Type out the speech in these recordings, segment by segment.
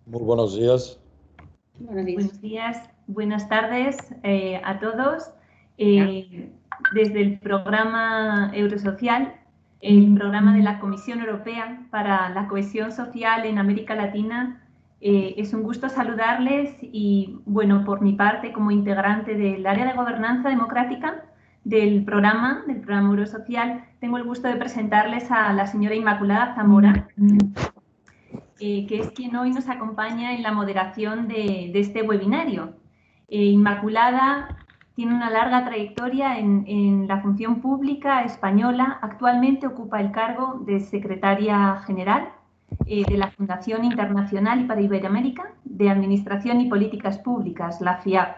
Muy buenos días. Buenos días, buenas tardes a todos. Desde el programa Eurosocial, el programa de la Comisión Europea para la Cohesión Social en América Latina, es un gusto saludarles y, bueno, por mi parte, como integrante del área de gobernanza democrática del programa Eurosocial, tengo el gusto de presentarles a la señora Inmaculada Zamora, que es quien hoy nos acompaña en la moderación de este webinario. Inmaculada tiene una larga trayectoria en la función pública española. Actualmente ocupa el cargo de secretaria general de la Fundación Internacional y para Iberoamérica de Administración y Políticas Públicas, la FIAP.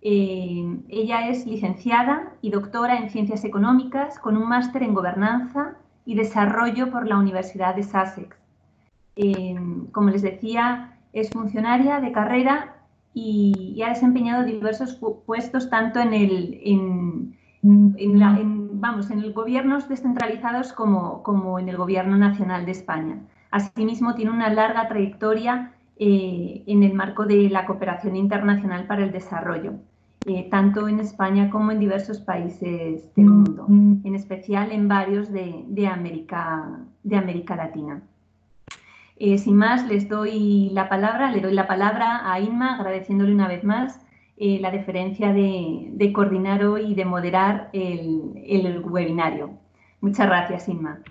Ella es licenciada y doctora en Ciencias Económicas con un máster en Gobernanza y Desarrollo por la Universidad de Sussex. Como les decía, es funcionaria de carrera y ha desempeñado diversos puestos tanto en gobiernos descentralizados como en el Gobierno Nacional de España. Asimismo, tiene una larga trayectoria en el marco de la cooperación internacional para el desarrollo, tanto en España como en diversos países del mundo, en especial en varios de América Latina. Sin más, le doy la palabra a Inma, agradeciéndole una vez más la deferencia de coordinar hoy y de moderar el webinario. Muchas gracias, Inma.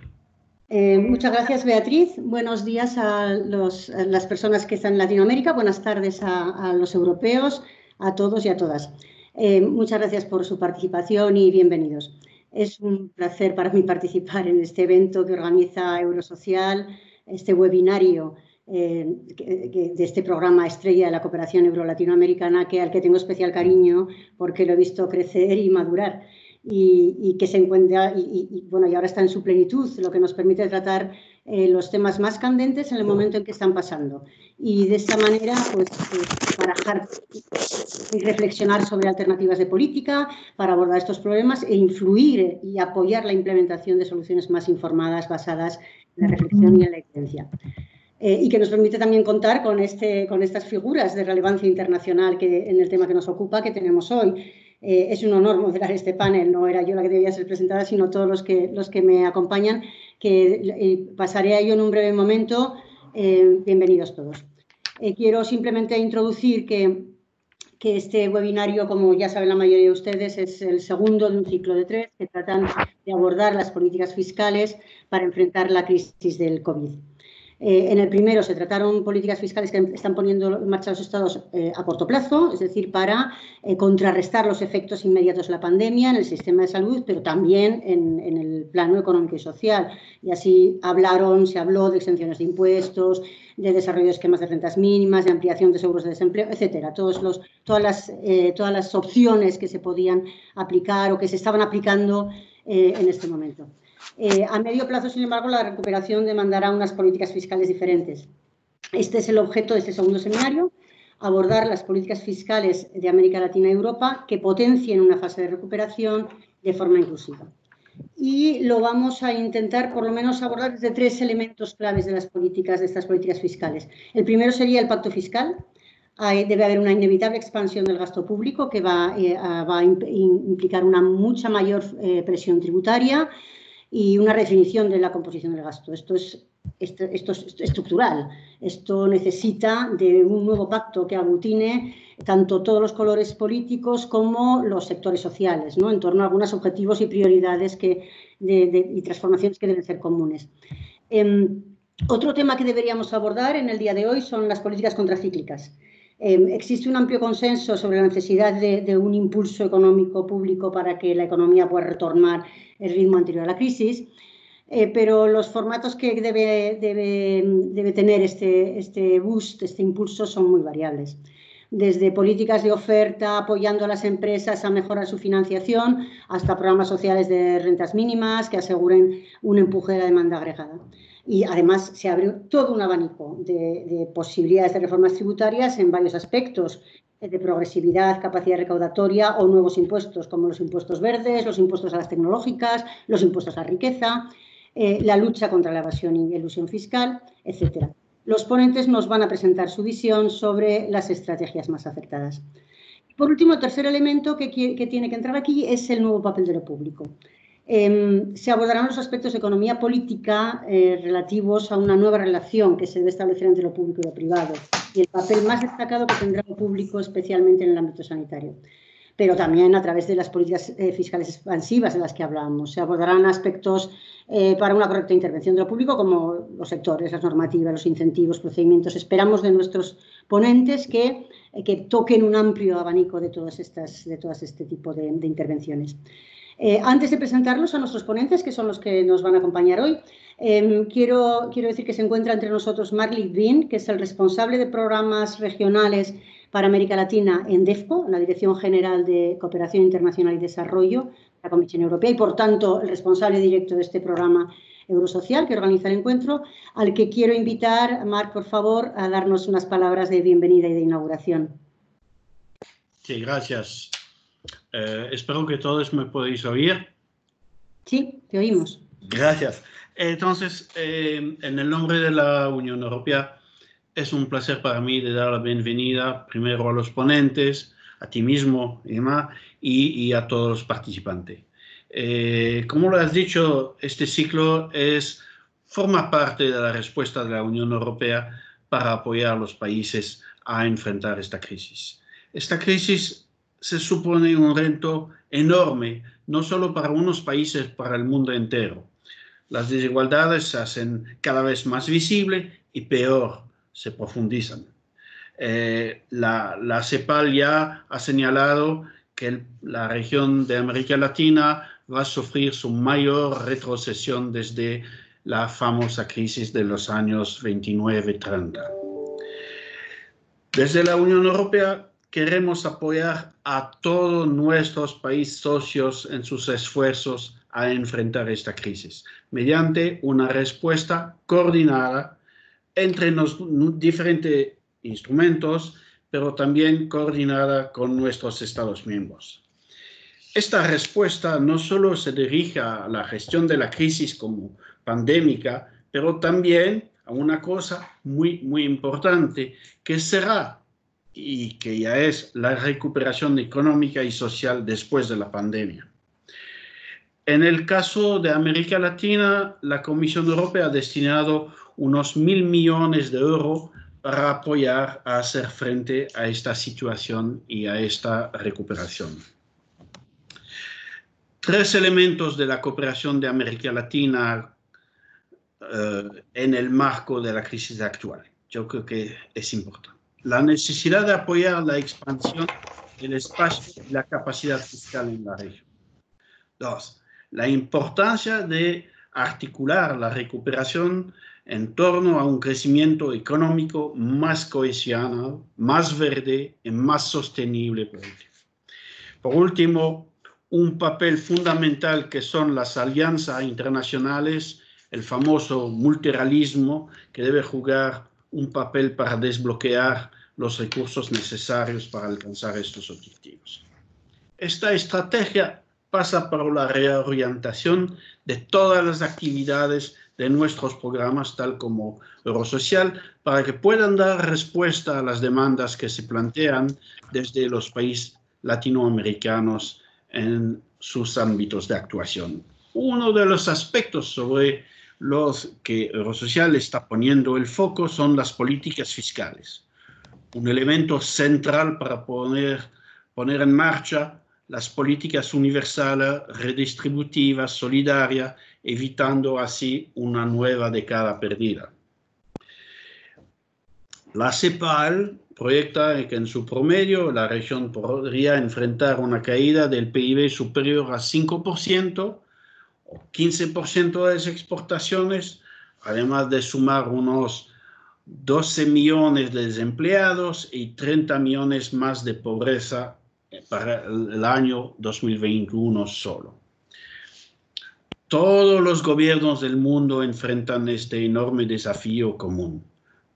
Muchas gracias, Beatriz. Buenos días a las personas que están en Latinoamérica. Buenas tardes a los europeos, a todos y a todas. Muchas gracias por su participación y bienvenidos. Es un placer para mí participar en este evento que organiza Eurosocial, este webinario de este programa estrella de la cooperación euro-latinoamericana, al que tengo especial cariño porque lo he visto crecer y madurar y que se encuentra, bueno, y ahora está en su plenitud, lo que nos permite tratar los temas más candentes en el momento en que están pasando. Y de esta manera, pues, barajar y reflexionar sobre alternativas de política para abordar estos problemas e influir y apoyar la implementación de soluciones más informadas, basadas en la reflexión y en la evidencia. Y que nos permite también contar con estas figuras de relevancia internacional en el tema que nos ocupa, que tenemos hoy. Es un honor moderar este panel, no era yo la que debía ser presentada, sino todos los que me acompañan, que pasaré a ello en un breve momento. Bienvenidos todos. Quiero simplemente introducir que este webinario, como ya saben la mayoría de ustedes, es el segundo de un ciclo de 3 que tratan de abordar las políticas fiscales para enfrentar la crisis del COVID. En el primero se trataron políticas fiscales que están poniendo en marcha los estados a corto plazo, es decir, para contrarrestar los efectos inmediatos de la pandemia en el sistema de salud, pero también en el plano económico y social. Y así se habló de exenciones de impuestos, de desarrollo de esquemas de rentas mínimas, de ampliación de seguros de desempleo, etcétera. Todas las opciones que se podían aplicar o que se estaban aplicando en este momento. A medio plazo, sin embargo, la recuperación demandará unas políticas fiscales diferentes. Este es el objeto de este segundo seminario, abordar las políticas fiscales de América Latina y Europa que potencien una fase de recuperación de forma inclusiva. Y lo vamos a intentar, por lo menos, abordar desde 3 elementos claves de estas políticas fiscales. El primero sería el pacto fiscal. Debe haber una inevitable expansión del gasto público que va a implicar una mucha mayor presión tributaria y una redefinición de la composición del gasto. Esto es estructural. Esto necesita de un nuevo pacto que aglutine tanto todos los colores políticos como los sectores sociales, ¿no?, en torno a algunos objetivos y prioridades y transformaciones que deben ser comunes. Otro tema que deberíamos abordar en el día de hoy son las políticas contracíclicas. Existe un amplio consenso sobre la necesidad de un impulso económico público para que la economía pueda retornar el ritmo anterior a la crisis, pero los formatos que debe tener este boost, este impulso, son muy variables. Desde políticas de oferta apoyando a las empresas a mejorar su financiación hasta programas sociales de rentas mínimas que aseguren un empuje de la demanda agregada. Y además se abre todo un abanico de posibilidades de reformas tributarias en varios aspectos, de progresividad, capacidad recaudatoria o nuevos impuestos, como los impuestos verdes, los impuestos a las tecnológicas, los impuestos a la riqueza, la lucha contra la evasión y elusión fiscal, etc. Los ponentes nos van a presentar su visión sobre las estrategias más acertadas. Por último, el tercer elemento que tiene que entrar aquí es el nuevo papel de lo público. Se abordarán los aspectos de economía política relativos a una nueva relación que se debe establecer entre lo público y lo privado y el papel más destacado que tendrá lo público, especialmente en el ámbito sanitario, pero también a través de las políticas fiscales expansivas de las que hablábamos. Se abordarán aspectos para una correcta intervención de lo público, como los sectores, las normativas, los incentivos, procedimientos. Esperamos de nuestros ponentes que toquen un amplio abanico de todas este tipo de intervenciones. Antes de presentarlos a nuestros ponentes, que son los que nos van a acompañar hoy, quiero decir que se encuentra entre nosotros Mark Litvin, que es el responsable de programas regionales para América Latina en DEFCO, la Dirección General de Cooperación Internacional y Desarrollo de la Comisión Europea, y por tanto el responsable directo de este programa Eurosocial que organiza el encuentro, al que quiero invitar, Marc, por favor, a darnos unas palabras de bienvenida y de inauguración. Sí, gracias. Espero que todos me podéis oír. Sí, te oímos. Gracias. Entonces, en el nombre de la Unión Europea, es un placer para mí de dar la bienvenida primero a los ponentes, a ti mismo, Emma, y a todos los participantes. Como lo has dicho, este ciclo forma parte de la respuesta de la Unión Europea para apoyar a los países a enfrentar esta crisis. Esta crisis se supone un reto enorme, no solo para unos países, para el mundo entero. Las desigualdades se hacen cada vez más visibles y peor, se profundizan. La CEPAL ya ha señalado que la región de América Latina va a sufrir su mayor retrocesión desde la famosa crisis de los años 29-30. Desde la Unión Europea queremos apoyar a todos nuestros países socios en sus esfuerzos a enfrentar esta crisis, mediante una respuesta coordinada entre los diferentes instrumentos, pero también coordinada con nuestros Estados miembros. Esta respuesta no solo se dirige a la gestión de la crisis como pandémica, pero también a una cosa muy, muy importante, que será y que ya es la recuperación económica y social después de la pandemia. En el caso de América Latina, la Comisión Europea ha destinado unos 1.000 millones de euros para apoyar a hacer frente a esta situación y a esta recuperación. Tres elementos de la cooperación de América Latina en el marco de la crisis actual. Yo creo que es importante. La necesidad de apoyar la expansión del espacio y la capacidad fiscal en la región. Dos, la importancia de articular la recuperación en torno a un crecimiento económico más cohesionado, más verde y más sostenible. Por último, un papel fundamental que son las alianzas internacionales, el famoso multilateralismo, que debe jugar un papel para desbloquear los recursos necesarios para alcanzar estos objetivos. Esta estrategia pasa por la reorientación de todas las actividades de nuestros programas, tal como Eurosocial, para que puedan dar respuesta a las demandas que se plantean desde los países latinoamericanos en sus ámbitos de actuación. Uno de los aspectos sobre los que Eurosocial está poniendo el foco son las políticas fiscales, un elemento central para poner en marcha las políticas universales, redistributivas, solidarias, evitando así una nueva década perdida. La CEPAL proyecta que en su promedio la región podría enfrentar una caída del PIB superior a 5%, o 15% de las exportaciones, además de sumar unos 12 millones de desempleados y 30 millones más de pobreza para el año 2021 solo. Todos los gobiernos del mundo enfrentan este enorme desafío común: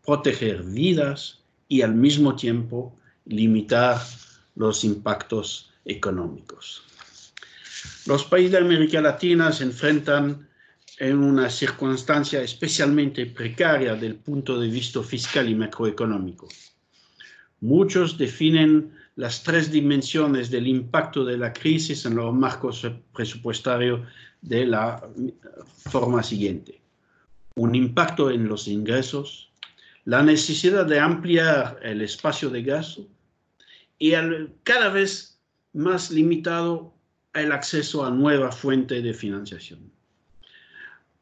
proteger vidas y al mismo tiempo limitar los impactos económicos. Los países de América Latina se enfrentan en una circunstancia especialmente precaria del punto de vista fiscal y macroeconómico. Muchos definen las tres dimensiones del impacto de la crisis en los marcos presupuestarios de la forma siguiente. Un impacto en los ingresos, la necesidad de ampliar el espacio de gasto y cada vez más limitado el acceso a nuevas fuentes de financiación.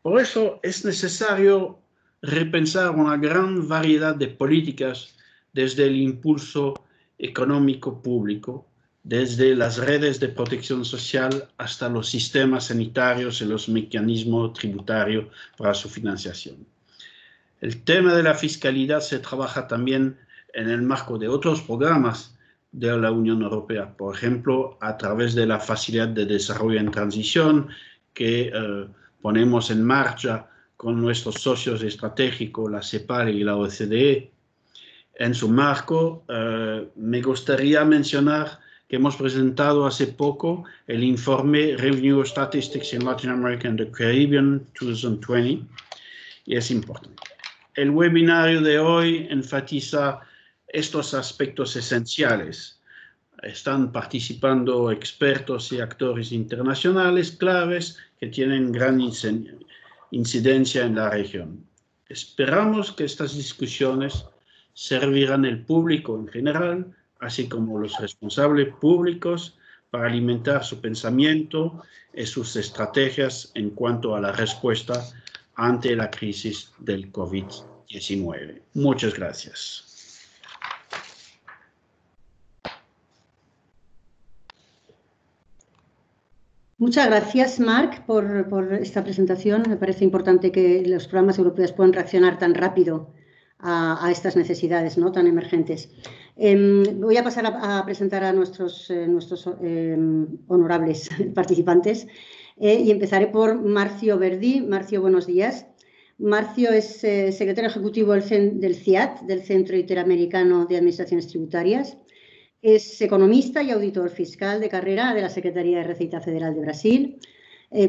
Por eso es necesario repensar una gran variedad de políticas desde el impulso económico público, desde las redes de protección social hasta los sistemas sanitarios y los mecanismos tributarios para su financiación. El tema de la fiscalidad se trabaja también en el marco de otros programas de la Unión Europea, por ejemplo, a través de la Facilidad de Desarrollo en Transición que ponemos en marcha con nuestros socios estratégicos, la CEPAL y la OCDE. En su marco, me gustaría mencionar que hemos presentado hace poco el informe Revenue Statistics in Latin America and the Caribbean 2020, y es importante. El webinario de hoy enfatiza estos aspectos esenciales. Están participando expertos y actores internacionales claves que tienen gran incidencia en la región. Esperamos que estas discusiones servirán al público en general, así como los responsables públicos, para alimentar su pensamiento y sus estrategias en cuanto a la respuesta ante la crisis del COVID-19. Muchas gracias. Muchas gracias, Marc, por esta presentación. Me parece importante que los programas europeos puedan reaccionar tan rápido a estas necesidades, ¿no?, tan emergentes. Voy a pasar a presentar a nuestros honorables participantes y empezaré por Marcio Verdi. Marcio, buenos días. Marcio es secretario ejecutivo del CIAT, del Centro Interamericano de Administraciones Tributarias. Es economista y auditor fiscal de carrera de la Secretaría de Receita Federal de Brasil.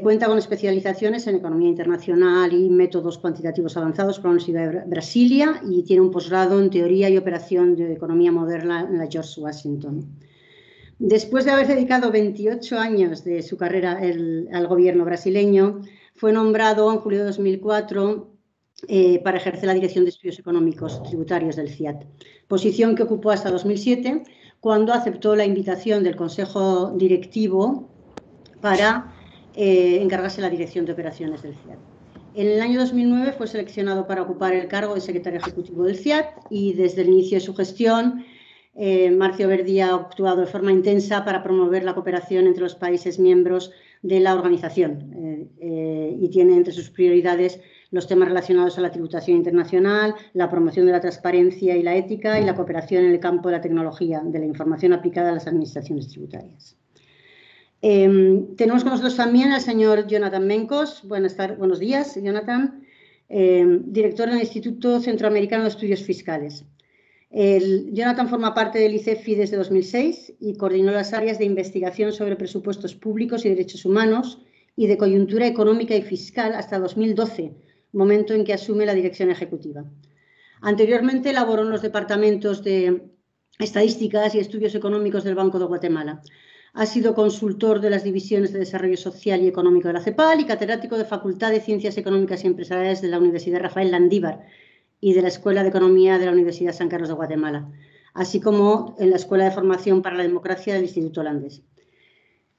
Cuenta con especializaciones en economía internacional y métodos cuantitativos avanzados por la Universidad de Brasilia y tiene un posgrado en teoría y operación de economía moderna en la George Washington. Después de haber dedicado 28 años de su carrera al gobierno brasileño, fue nombrado en julio de 2004 para ejercer la Dirección de Estudios Económicos Tributarios del CIAT, posición que ocupó hasta 2007, cuando aceptó la invitación del Consejo Directivo para encargarse de la Dirección de Operaciones del CIAT. En el año 2009 fue seleccionado para ocupar el cargo de secretario ejecutivo del CIAT y desde el inicio de su gestión, Marcio Verdi ha actuado de forma intensa para promover la cooperación entre los países miembros de la organización y tiene entre sus prioridades los temas relacionados a la tributación internacional, la promoción de la transparencia y la ética y la cooperación en el campo de la tecnología de la información aplicada a las administraciones tributarias. Tenemos con nosotros también al señor Jonathan Mencos. Buenos días, Jonathan, director del Instituto Centroamericano de Estudios Fiscales. Jonathan forma parte del ICEFI desde 2006 y coordinó las áreas de investigación sobre presupuestos públicos y derechos humanos y de coyuntura económica y fiscal hasta 2012, momento en que asume la dirección ejecutiva. Anteriormente elaboró en los departamentos de Estadísticas y Estudios Económicos del Banco de Guatemala. Ha sido consultor de las divisiones de Desarrollo Social y Económico de la CEPAL y catedrático de Facultad de Ciencias Económicas y Empresariales de la Universidad Rafael Landívar y de la Escuela de Economía de la Universidad San Carlos de Guatemala, así como en la Escuela de Formación para la Democracia del Instituto Holandés.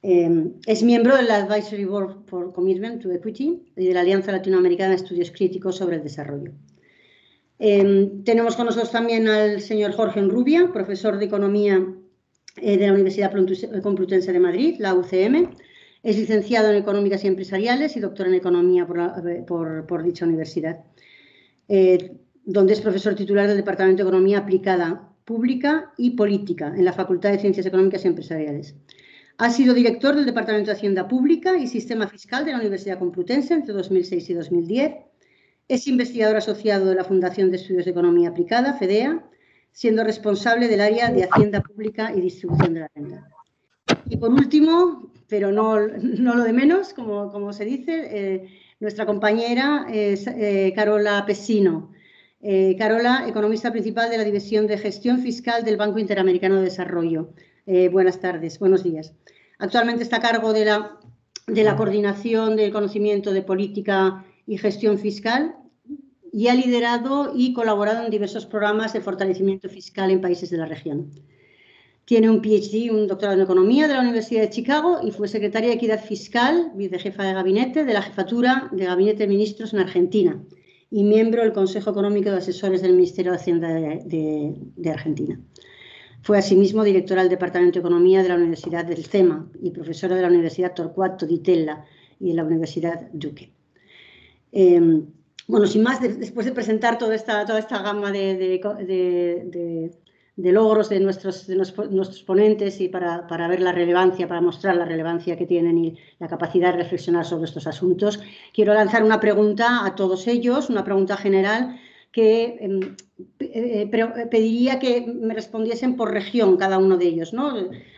Es miembro del Advisory Board for Commitment to Equity y de la Alianza Latinoamericana de Estudios Críticos sobre el Desarrollo. Tenemos con nosotros también al señor Jorge Enrubia, profesor de Economía de la Universidad Complutense de Madrid, la UCM. Es licenciado en Económicas y Empresariales y doctor en Economía por dicha universidad, donde es profesor titular del Departamento de Economía Aplicada Pública y Política en la Facultad de Ciencias Económicas y Empresariales. Ha sido director del Departamento de Hacienda Pública y Sistema Fiscal de la Universidad Complutense entre 2006 y 2010. Es investigador asociado de la Fundación de Estudios de Economía Aplicada, FEDEA, siendo responsable del área de Hacienda Pública y Distribución de la Renta. Y por último, pero no lo de menos, como se dice, Nuestra compañera es Carola Pesino. Carola, economista principal de la División de Gestión Fiscal del Banco Interamericano de Desarrollo. Buenas tardes, buenos días. Actualmente está a cargo de la coordinación del conocimiento de política y gestión fiscal y ha liderado y colaborado en diversos programas de fortalecimiento fiscal en países de la región. Tiene un PhD, un doctorado en Economía de la Universidad de Chicago y fue secretaria de Equidad Fiscal, vicejefa de gabinete de la Jefatura de Gabinete de Ministros en Argentina y miembro del Consejo Económico de Asesores del Ministerio de Hacienda de Argentina. Fue asimismo directora del Departamento de Economía de la Universidad del CEMA y profesora de la Universidad Torquato Di Tella y de la Universidad Duque. Bueno, sin más, después de presentar toda esta gama de logros de nuestros ponentes y para ver la relevancia, para mostrar la relevancia que tienen y la capacidad de reflexionar sobre estos asuntos, quiero lanzar una pregunta a todos ellos, una pregunta general que pediría que me respondiesen por región cada uno de ellos, ¿no?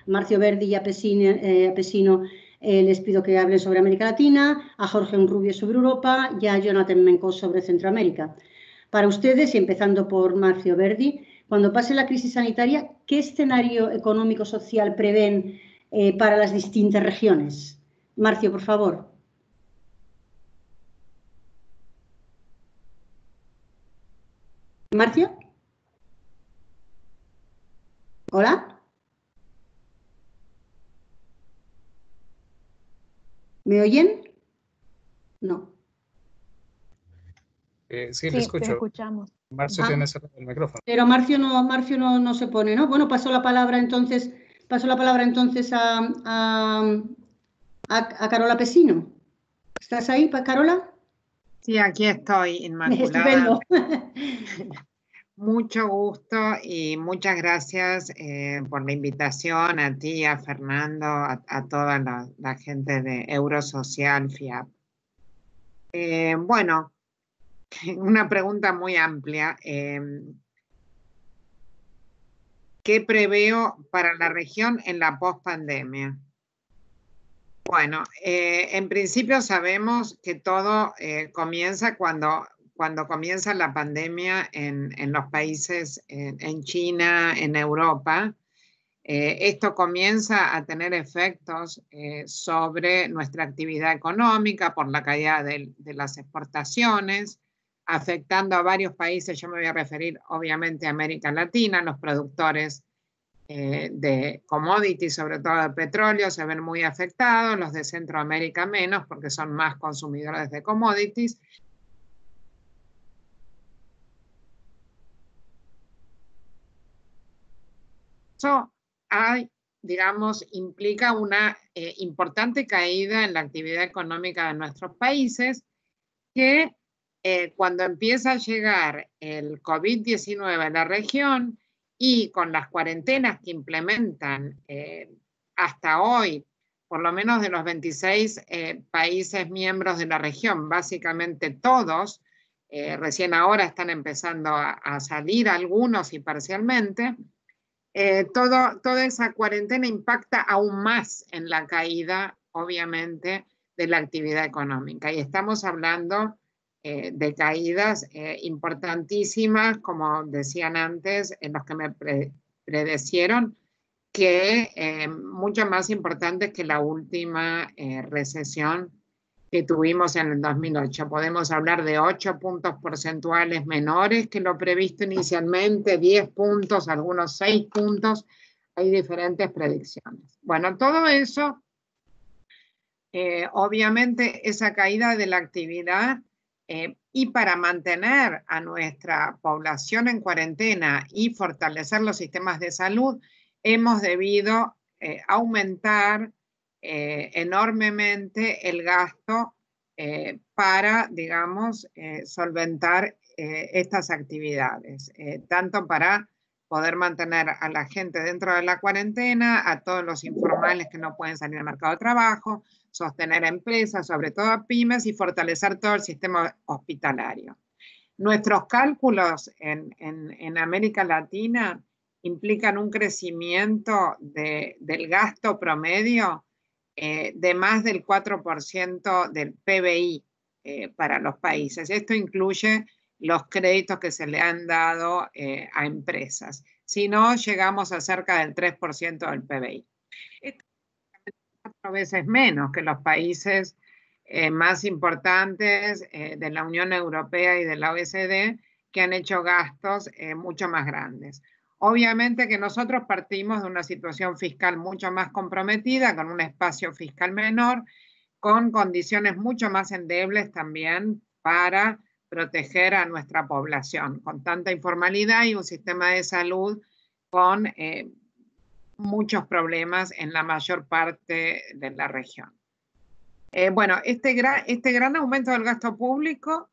Marcio Verdi y a Pesino les pido que hablen sobre América Latina, a Jorge Rubio sobre Europa y a Jonathan Mencos sobre Centroamérica. Para ustedes, y empezando por Marcio Verdi, cuando pase la crisis sanitaria, ¿qué escenario económico-social prevén para las distintas regiones? Marcio, por favor. ¿Marcio? ¿Hola? ¿Me oyen? No. Sí, le escucho. Te escuchamos. Marcio tiene cerrado el micrófono. Pero Marcio no se pone, ¿no? Bueno, paso la palabra entonces a Carola Pesino. ¿Estás ahí, Carola? Sí, aquí estoy, Inmaculada. Estupendo. Mucho gusto y muchas gracias por la invitación a ti, a Fernando, a toda la gente de Eurosocial FIAP. Bueno, una pregunta muy amplia. ¿Qué preveo para la región en la pospandemia? Bueno, en principio sabemos que todo comienza cuando comienza la pandemia en los países, en China, en Europa. Esto comienza a tener efectos sobre nuestra actividad económica por la caída de las exportaciones, afectando a varios países. Yo me voy a referir obviamente a América Latina. Los productores de commodities, sobre todo de petróleo, se ven muy afectados, los de Centroamérica menos porque son más consumidores de commodities. Eso digamos, implica una importante caída en la actividad económica de nuestros países que cuando empieza a llegar el COVID-19 a la región y con las cuarentenas que implementan hasta hoy, por lo menos de los 26 países miembros de la región, básicamente todos, recién ahora están empezando a salir algunos y parcialmente, toda esa cuarentena impacta aún más en la caída, obviamente, de la actividad económica. Y estamos hablando de caídas importantísimas, como decían antes, en los que me predecieron, que mucho más importantes que la última recesión que tuvimos en el 2008. Podemos hablar de 8 puntos porcentuales menores que lo previsto inicialmente, 10 puntos, algunos 6 puntos. Hay diferentes predicciones. Bueno, todo eso, obviamente, esa caída de la actividad y para mantener a nuestra población en cuarentena y fortalecer los sistemas de salud, hemos debido aumentar enormemente el gasto para, digamos, solventar estas actividades, tanto para poder mantener a la gente dentro de la cuarentena, a todos los informales que no pueden salir al mercado de trabajo, sostener empresas, sobre todo a pymes, y fortalecer todo el sistema hospitalario. Nuestros cálculos en América Latina implican un crecimiento del gasto promedio de más del 4% del PBI. para los países. Esto incluye los créditos que se le han dado a empresas. Si no, llegamos a cerca del 3% del PBI. Esto es 4 veces menos que los países más importantes de la Unión Europea y de la OECD, que han hecho gastos mucho más grandes. Obviamente que nosotros partimos de una situación fiscal mucho más comprometida, con un espacio fiscal menor, con condiciones mucho más endebles también para proteger a nuestra población, con tanta informalidad y un sistema de salud con muchos problemas en la mayor parte de la región. Bueno, este gran aumento del gasto público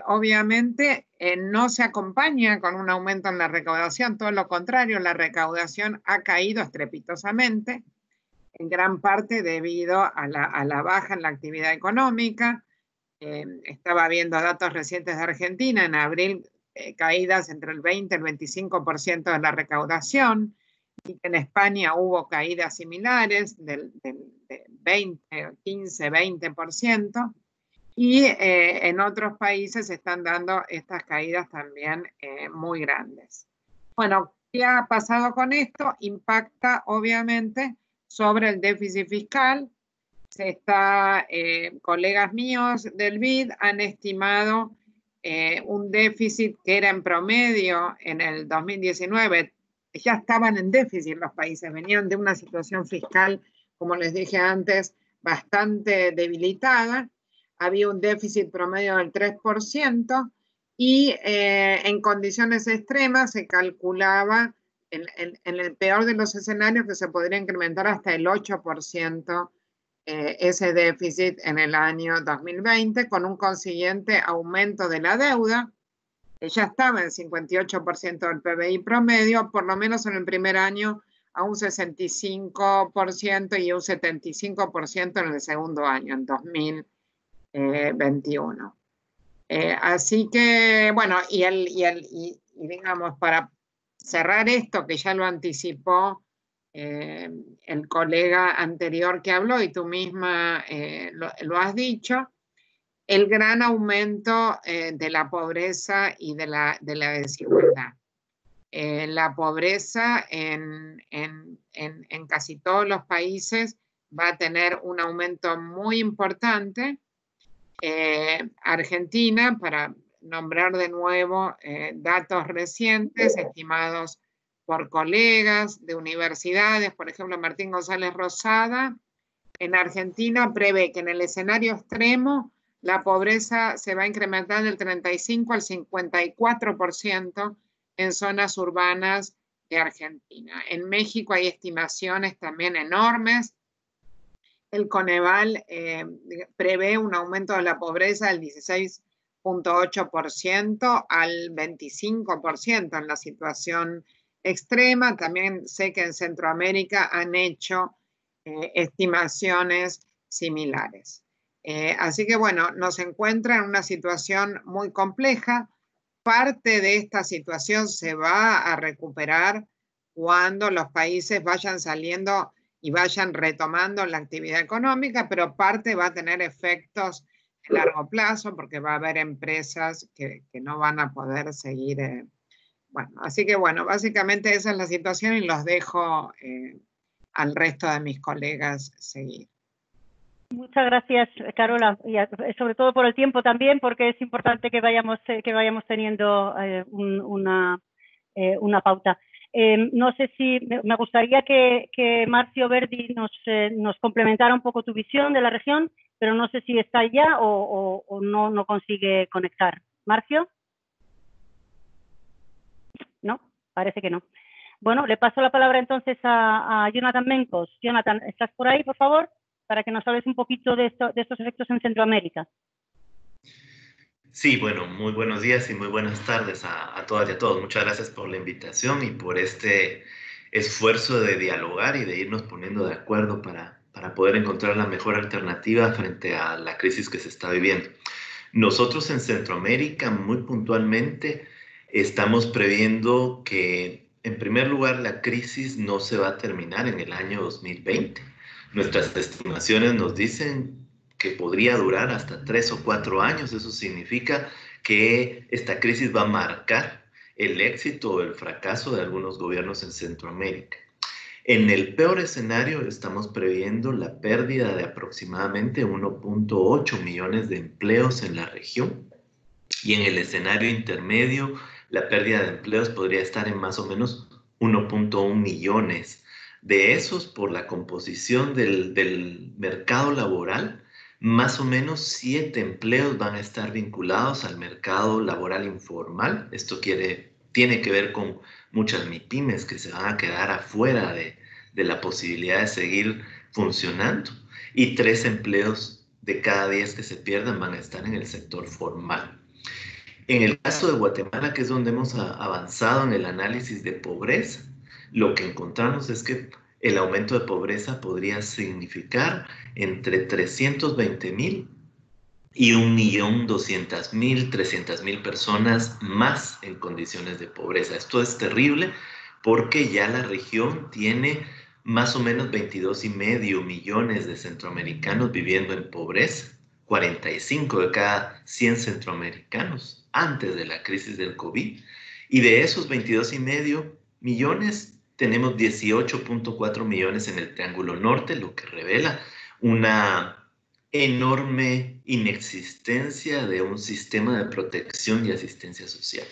obviamente no se acompaña con un aumento en la recaudación, todo lo contrario, la recaudación ha caído estrepitosamente, en gran parte debido a la baja en la actividad económica. Estaba viendo datos recientes de Argentina, en abril caídas entre el 20 y el 25% de la recaudación, y en España hubo caídas similares del 20, 15, 20%, y en otros países se están dando estas caídas también muy grandes. Bueno, ¿qué ha pasado con esto? Impacta obviamente sobre el déficit fiscal. Colegas míos del BID han estimado un déficit que era en promedio en el 2019, ya estaban en déficit los países, venían de una situación fiscal, como les dije antes, bastante debilitada, había un déficit promedio del 3%, y en condiciones extremas se calculaba, en el peor de los escenarios, que se podría incrementar hasta el 8% ese déficit en el año 2020, con un consiguiente aumento de la deuda, que ya estaba en 58% del PBI promedio, por lo menos en el primer año a un 65% y un 75% en el segundo año, en 2021. Así que, bueno, y digamos, para cerrar esto, que ya lo anticipó el colega anterior que habló, y tú misma lo has dicho, el gran aumento de la pobreza y de la desigualdad. La pobreza en casi todos los países va a tener un aumento muy importante. Argentina, para nombrar de nuevo datos recientes estimados por colegas de universidades, por ejemplo, Martín González Rosada, en Argentina prevé que en el escenario extremo la pobreza se va a incrementar del 35 al 54% en zonas urbanas de Argentina. En México hay estimaciones también enormes. El Coneval prevé un aumento de la pobreza del 16,8% al 25% en la situación extrema. También sé que en Centroamérica han hecho estimaciones similares. Así que bueno, nos encuentra en una situación muy compleja. Parte de esta situación se va a recuperar cuando los países vayan saliendo y vayan retomando la actividad económica, pero parte va a tener efectos a largo plazo, porque va a haber empresas que no van a poder seguir. Bueno, así que bueno, básicamente esa es la situación, y los dejo al resto de mis colegas seguir. Muchas gracias, Carola, y sobre todo por el tiempo también, porque es importante que vayamos teniendo una pauta. No sé si me gustaría que Marcio Verdi nos complementara un poco tu visión de la región, pero no sé si está ya o no consigue conectar. ¿Marcio? No, parece que no. Bueno, le paso la palabra entonces a Jonathan Mencos. Jonathan, ¿estás por ahí, por favor? Para que nos hables un poquito de estos efectos en Centroamérica. Sí, bueno, muy buenos días y muy buenas tardes a todas y a todos. Muchas gracias por la invitación y por este esfuerzo de dialogar y de irnos poniendo de acuerdo para poder encontrar la mejor alternativa frente a la crisis que se está viviendo. Nosotros en Centroamérica, muy puntualmente, estamos previendo que, en primer lugar, la crisis no se va a terminar en el año 2020. Nuestras estimaciones nos dicen que podría durar hasta 3 o 4 años. Eso significa que esta crisis va a marcar el éxito o el fracaso de algunos gobiernos en Centroamérica. En el peor escenario estamos previendo la pérdida de aproximadamente 1.8 millones de empleos en la región, y en el escenario intermedio la pérdida de empleos podría estar en más o menos 1.1 millones. De esos, por la composición del mercado laboral, más o menos 7 empleos van a estar vinculados al mercado laboral informal. Esto tiene que ver con muchas MIPYMES que se van a quedar afuera de la posibilidad de seguir funcionando, y 3 empleos de cada 10 que se pierdan van a estar en el sector formal. En el caso de Guatemala, que es donde hemos avanzado en el análisis de pobreza, lo que encontramos es que el aumento de pobreza podría significar entre 320,000 y 1.200.000, 300,000 personas más en condiciones de pobreza. Esto es terrible porque ya la región tiene más o menos 22,5 millones de centroamericanos viviendo en pobreza, 45 de cada 100 centroamericanos antes de la crisis del COVID. Y de esos 22,5 millones, tenemos 18.4 millones en el Triángulo Norte, lo que revela una enorme inexistencia de un sistema de protección y asistencia social.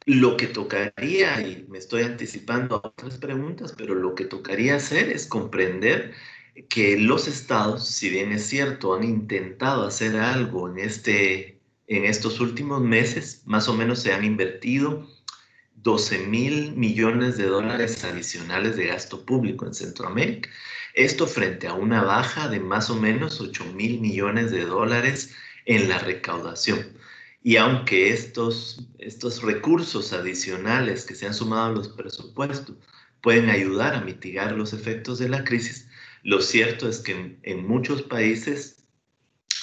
Lo que tocaría, y me estoy anticipando a otras preguntas, pero lo que tocaría hacer es comprender que los estados, si bien es cierto, han intentado hacer algo en estos últimos meses, más o menos se han invertido 12,000 millones de dólares adicionales de gasto público en Centroamérica. Esto frente a una baja de más o menos 8,000 millones de dólares en la recaudación. Y aunque estos recursos adicionales que se han sumado a los presupuestos pueden ayudar a mitigar los efectos de la crisis, lo cierto es que en muchos países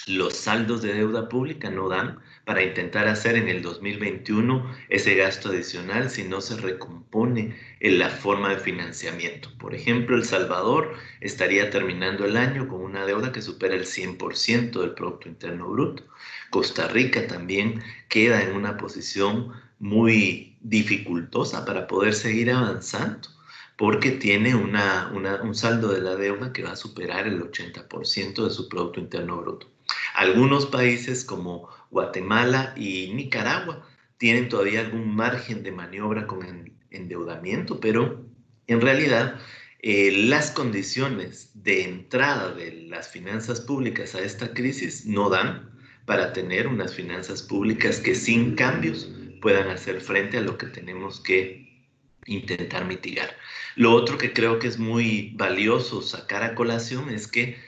los saldos de deuda pública no dan para intentar hacer en el 2021 ese gasto adicional si no se recompone en la forma de financiamiento. Por ejemplo, El Salvador estaría terminando el año con una deuda que supera el 100% del Producto Interno Bruto. Costa Rica también queda en una posición muy dificultosa para poder seguir avanzando, porque tiene un saldo de la deuda que va a superar el 80% de su Producto Interno Bruto. Algunos países como Guatemala y Nicaragua tienen todavía algún margen de maniobra con el endeudamiento, pero en realidad las condiciones de entrada de las finanzas públicas a esta crisis no dan para tener unas finanzas públicas que sin cambios puedan hacer frente a lo que tenemos que intentar mitigar. Lo otro que creo que es muy valioso sacar a colación es que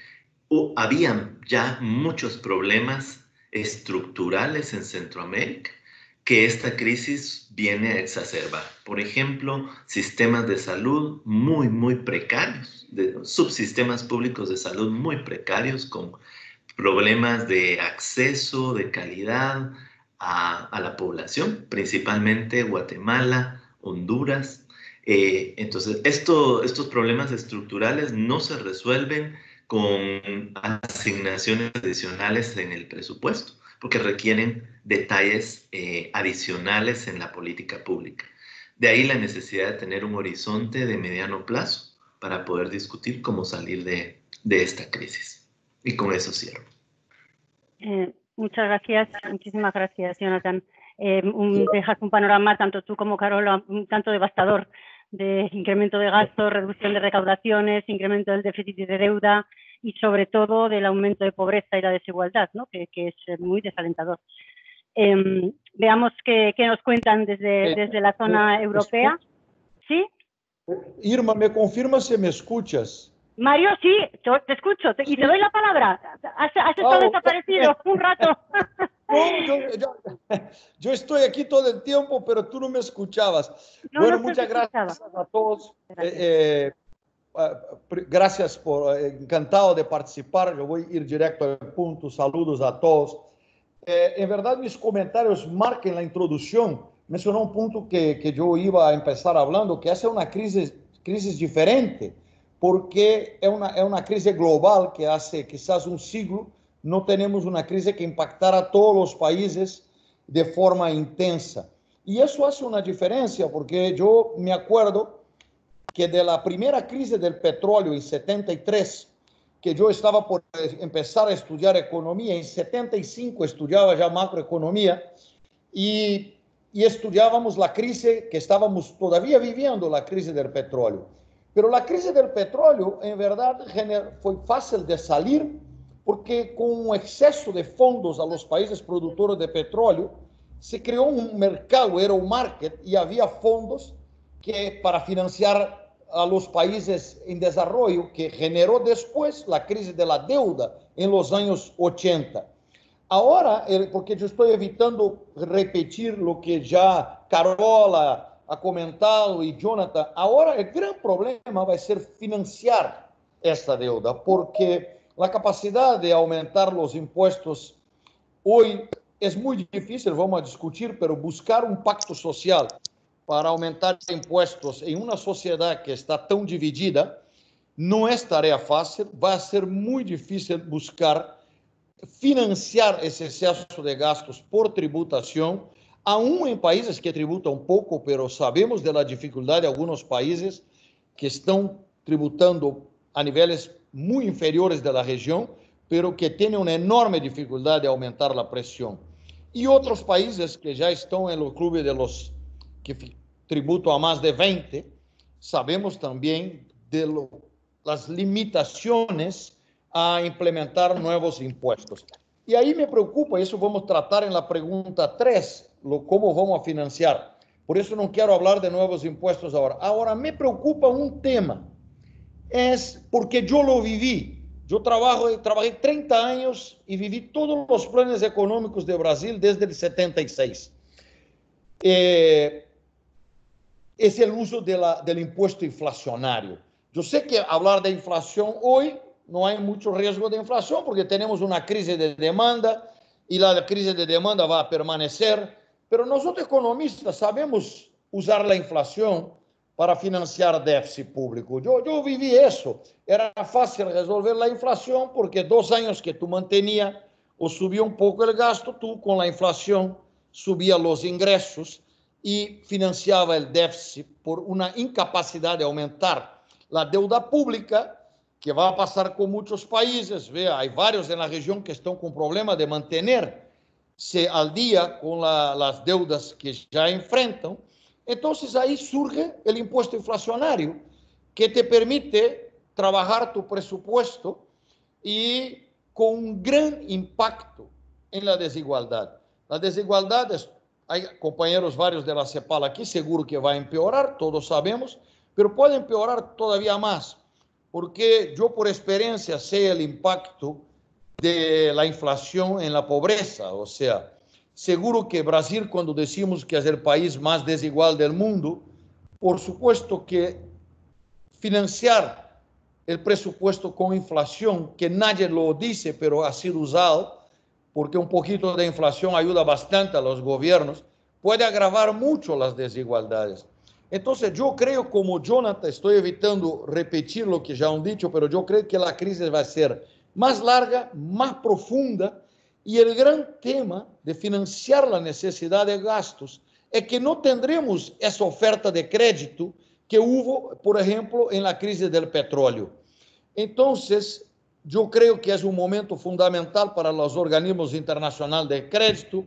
habían ya muchos problemas estructurales en Centroamérica que esta crisis viene a exacerbar. Por ejemplo, sistemas de salud muy precarios, subsistemas públicos de salud muy precarios con problemas de acceso, de calidad a la población, principalmente Guatemala, Honduras. Entonces, estos problemas estructurales no se resuelven con asignaciones adicionales en el presupuesto, porque requieren detalles adicionales en la política pública. De ahí la necesidad de tener un horizonte de mediano plazo para poder discutir cómo salir de esta crisis. Y con eso cierro. Muchas gracias, muchísimas gracias, Jonathan. Dejas un panorama, tanto tú como Carola, un tanto devastador, de incremento de gastos, reducción de recaudaciones, incremento del déficit de deuda y sobre todo del aumento de pobreza y la desigualdad, ¿no? que es muy desalentador. Veamos qué nos cuentan desde la zona europea. ¿Sí? Irma, ¿me confirma si me escuchas? Mario, sí, te escucho y te doy la palabra. Has estado desaparecido un rato. Yo estoy aquí todo el tiempo, pero tú no me escuchabas. Bueno, muchas gracias a todos. Gracias por, encantado de participar. Yo voy a ir directo al punto. Saludos a todos. En verdad, mis comentarios marcan la introducción. Mencionó un punto que yo iba a empezar hablando, que esa es una crisis diferente, porque é uma crise global que há quizás um siglo não temos uma crise que impactara a todos os países de forma intensa. E isso faz uma diferença, porque eu me acuerdo que da primeira crise do petróleo em 73, que eu estava por começar a estudar economia, em 75 estudava já macroeconomia, e estudávamos a crise que estávamos todavía vivendo, a crise do petróleo. Pero a crise do petróleo, em verdade, foi fácil de sair, porque com o excesso de fondos a los países produtores de petróleo, se criou um mercado, era o market, e havia fondos que para financiar a los países em desenvolvimento, que generou depois a crise da deuda em los anos 80. Agora, porque eu estou evitando repetir o que já Carola ha comentado e Jonathan, agora o grande problema vai ser financiar esta deuda, porque a capacidade de aumentar os impostos hoje é muito difícil, vamos discutir, mas buscar um pacto social para aumentar impostos em uma sociedade que está tão dividida não é tarefa fácil, vai ser muito difícil buscar financiar esse excesso de gastos por tributação, aún em países que tributam pouco, mas sabemos da dificuldade de alguns países que estão tributando a níveis muito inferiores da região, mas que têm uma enorme dificuldade de aumentar a pressão. E outros países que já estão no clube de los que tributam a mais de 20, sabemos também das limitações a implementar novos impostos. E aí me preocupa, isso vamos tratar na pergunta 3, como vamos financiar. Por isso não quero falar de novos impostos agora. Agora, me preocupa um tema, é porque eu lo vivi. Eu trabalhei 30 anos e vivi todos os planos econômicos do Brasil desde 76. Esse é o uso do imposto inflacionário. Eu sei que falar de inflação hoje não há muito risco de inflação, porque temos uma crise de demanda e a crise de demanda vai permanecer. Mas nós, economistas, sabemos usar a inflação para financiar déficit público. Eu vivi isso. Era fácil resolver a inflação, porque 2 anos que tu mantenia ou subia um pouco o gasto, tu, com a inflação, subia os ingressos e financiava o déficit por uma incapacidade de aumentar a deuda pública, que vai passar com muitos países. Há vários na região que estão com problema de manter-se al dia com as deudas que já enfrentam. Então, aí surge o imposto inflacionário, que te permite trabalhar tu presupuesto e com um grande impacto na desigualdade. A desigualdade, há companheiros vários da CEPAL aqui, seguro que vai empeorar, todos sabemos, mas pode empeorar todavía mais, porque eu, por experiência, sei o impacto da inflação na pobreza. Ou seja, seguro que Brasil, quando decimos que é o país mais desigual do mundo, por supuesto que financiar o presupuesto com inflação, que nadie lo dice, pero ha sido usado, porque um pouquinho de inflação ajuda bastante a los gobiernos, pode agravar muito as desigualdades. Então, eu creio, como Jonathan, estou evitando repetir o que já han dicho, mas eu creio que a crise vai ser mais larga, mais profunda, e o grande tema de financiar a necessidade de gastos é que não teremos essa oferta de crédito que houve, por exemplo, na crise do petróleo. Então, eu creio que é um momento fundamental para os organismos internacionais de crédito,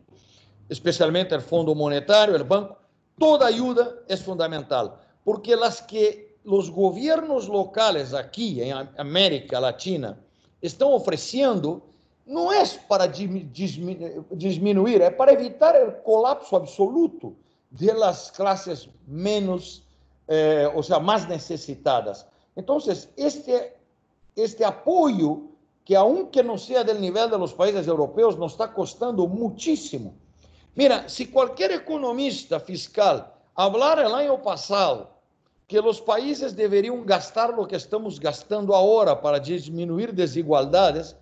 especialmente o Fundo Monetário, o Banco. Toda ajuda é fundamental, porque os governos locais aqui em América Latina estão oferecendo não é para diminuir, é para evitar o colapso absoluto das classes menos, ou seja, mais necessitadas. Então, este apoio, que aunque não seja do nível dos países europeus, nos está custando muitíssimo. Mira, se qualquer economista fiscal falar el ano passado que os países deveriam gastar o que estamos gastando agora para diminuir desigualdades,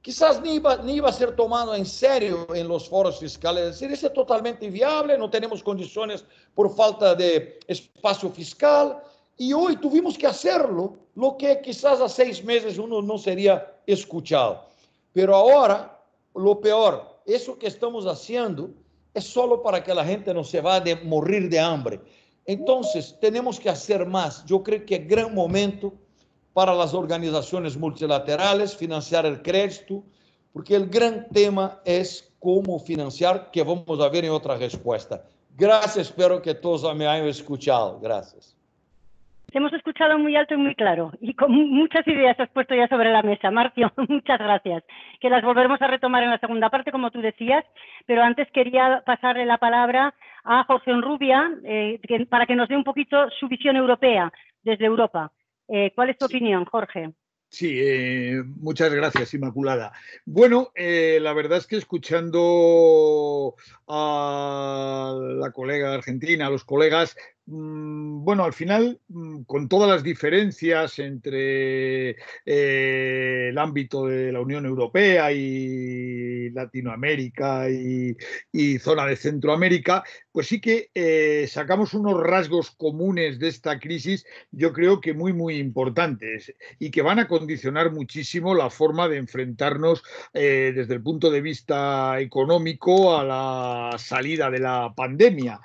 quizás nem iba a ser tomado em sério em los foros fiscales. É decir, isso é totalmente inviável, não temos condições por falta de espaço fiscal, Y hoy tuvimos que hacerlo, lo que quizás a 6 meses uno no sería escuchado. Pero ahora, lo peor, eso que estamos haciendo es solo para que la gente no se vaya a morir de hambre. Entonces, tenemos que hacer más. Yo creo que es gran momento para las organizaciones multilaterales financiar el crédito, porque el gran tema es cómo financiar, que vamos a ver en otra respuesta. Gracias, espero que todos me hayan escuchado. Gracias. Te hemos escuchado muy alto y muy claro, y con muchas ideas has puesto ya sobre la mesa. Marcio, muchas gracias, que las volveremos a retomar en la segunda parte, como tú decías, pero antes quería pasarle la palabra a Jorge Onrubia, para que nos dé un poquito su visión europea, desde Europa. ¿Cuál es tu opinión, Jorge? Sí, muchas gracias, Inmaculada. Bueno, la verdad es que escuchando a la colega argentina, a los colegas, bueno, al final, con todas las diferencias entre el ámbito de la Unión Europea y Latinoamérica y zona de Centroamérica, pues sí que sacamos unos rasgos comunes de esta crisis, yo creo que muy, muy importantes, y que van a condicionar muchísimo la forma de enfrentarnos desde el punto de vista económico a la salida de la pandemia.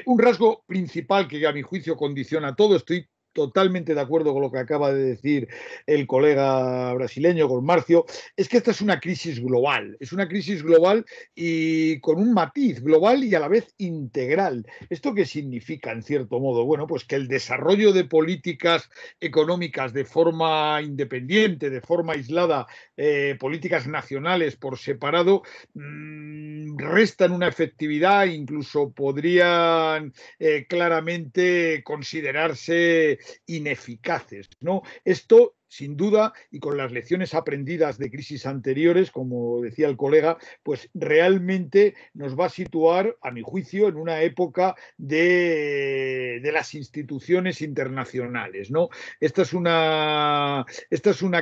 Un rasgo principal que a mi juicio condiciona todo, estoy totalmente de acuerdo con lo que acaba de decir el colega brasileño, con Marcio, es que esta es una crisis global y con un matiz global y a la vez integral. ¿Esto qué significa, en cierto modo? Bueno, pues que el desarrollo de políticas económicas de forma independiente, de forma aislada, políticas nacionales por separado, restan una efectividad, incluso podrían claramente considerarse ineficaces, ¿no? Esto, sin duda, y con las lecciones aprendidas de crisis anteriores, como decía el colega, pues realmente nos va a situar, a mi juicio, en una época de las instituciones internacionales, ¿no? Esta es una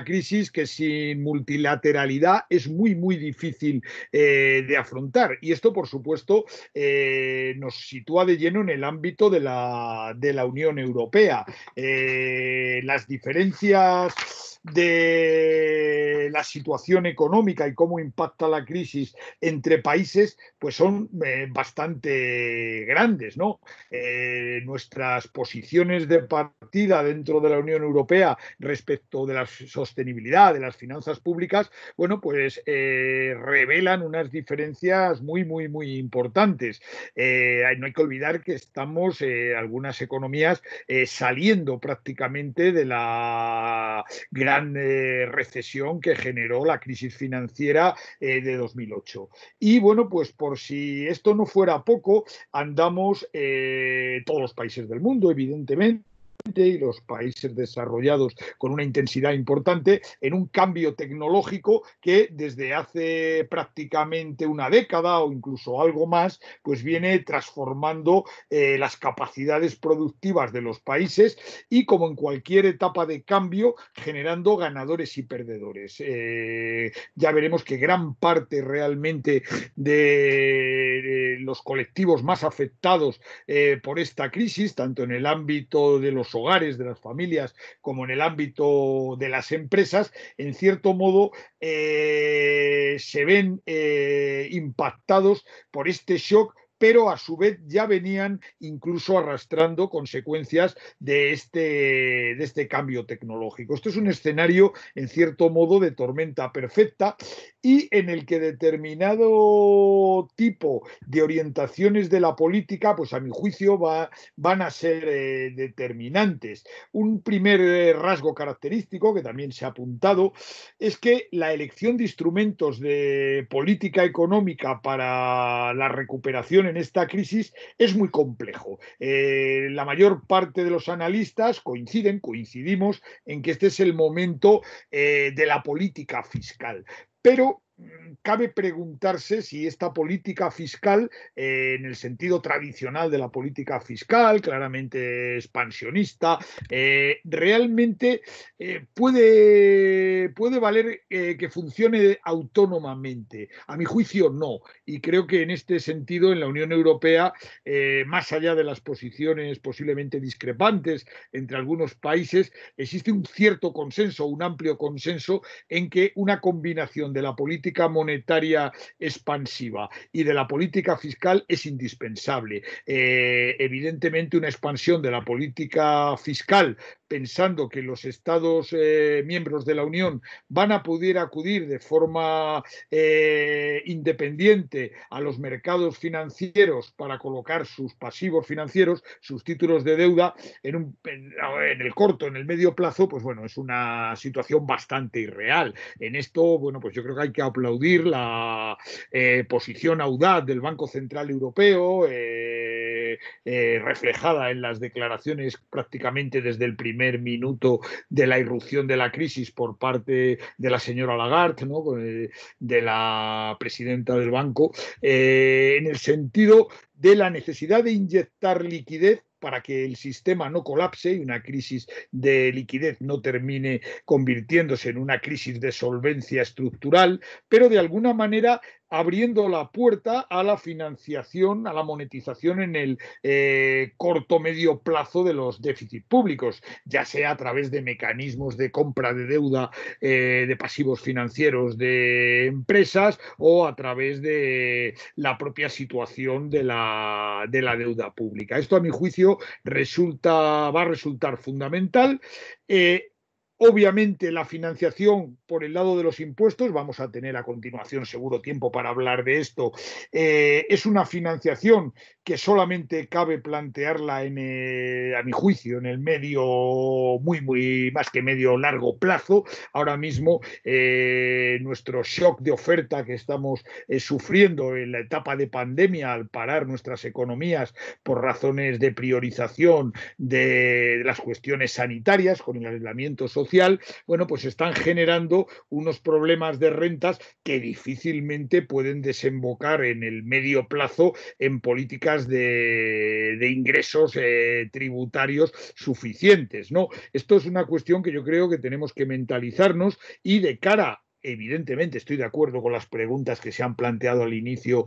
crisis que sin multilateralidad es muy, muy difícil de afrontar. Y esto, por supuesto, nos sitúa de lleno en el ámbito de la Unión Europea. Las diferencias de la situación económica y cómo impacta la crisis entre países, pues son bastante grandes, ¿no? Nuestras posiciones de partida dentro de la Unión Europea respecto de la sostenibilidad de las finanzas públicas, bueno, pues revelan unas diferencias muy, muy, muy importantes. No hay que olvidar que estamos, algunas economías, saliendo prácticamente de la gran recesión que generó la crisis financiera de 2008. Y bueno, pues por si esto no fuera poco, andamos todos los países del mundo, evidentemente, y los países desarrollados con una intensidad importante en un cambio tecnológico que desde hace prácticamente una década o incluso algo más, pues viene transformando las capacidades productivas de los países y, como en cualquier etapa de cambio, generando ganadores y perdedores. Ya veremos que gran parte realmente de los colectivos más afectados por esta crisis, tanto en el ámbito de los hogares, de las familias, como en el ámbito de las empresas, en cierto modo se ven impactados por este shock, pero a su vez ya venían incluso arrastrando consecuencias de este cambio tecnológico. Esto es un escenario, en cierto modo, de tormenta perfecta y en el que determinado tipo de orientaciones de la política, pues a mi juicio van a ser determinantes. Un primer rasgo característico, que también se ha apuntado, es que la elección de instrumentos de política económica para la recuperación en esta crisis es muy complejo. La mayor parte de los analistas coincidimos en que este es el momento de la política fiscal. Pero cabe preguntarse si esta política fiscal, en el sentido tradicional de la política fiscal, claramente expansionista, realmente puede valer que funcione autónomamente. A mi juicio, no. Y creo que en este sentido, en la Unión Europea, más allá de las posiciones posiblemente discrepantes entre algunos países, existe un cierto consenso, un amplio consenso en que una combinación de la política monetaria expansiva y de la política fiscal es indispensable. Evidentemente, una expansión de la política fiscal, pensando que los Estados miembros de la Unión van a poder acudir de forma independiente a los mercados financieros para colocar sus pasivos financieros, sus títulos de deuda, en el corto, en el medio plazo, pues bueno, es una situación bastante irreal. En esto, bueno, pues yo creo que hay que aplaudir la posición audaz del Banco Central Europeo, reflejada en las declaraciones prácticamente desde el primer minuto de la irrupción de la crisis por parte de la señora Lagarde, ¿no? De la presidenta del banco, en el sentido de la necesidad de inyectar liquidez para que el sistema no colapse y una crisis de liquidez no termine convirtiéndose en una crisis de solvencia estructural, pero de alguna manera abriendo la puerta a la financiación, a la monetización en el corto-medio plazo de los déficits públicos, ya sea a través de mecanismos de compra de deuda de pasivos financieros de empresas o a través de la propia situación de la deuda pública. Esto, a mi juicio, va a resultar fundamental. Obviamente la financiación por el lado de los impuestos, vamos a tener a continuación seguro tiempo para hablar de esto, es una financiación que solamente cabe plantearla a mi juicio, en el medio, muy más que medio largo plazo. Ahora mismo nuestro shock de oferta que estamos sufriendo en la etapa de pandemia al parar nuestras economías por razones de priorización de las cuestiones sanitarias con el aislamiento social, bueno, pues están generando unos problemas de rentas que difícilmente pueden desembocar en el medio plazo en políticas de ingresos tributarios suficientes, ¿no? Esto es una cuestión que yo creo que tenemos que mentalizarnos y de cara. Evidentemente estoy de acuerdo con las preguntas que se han planteado al inicio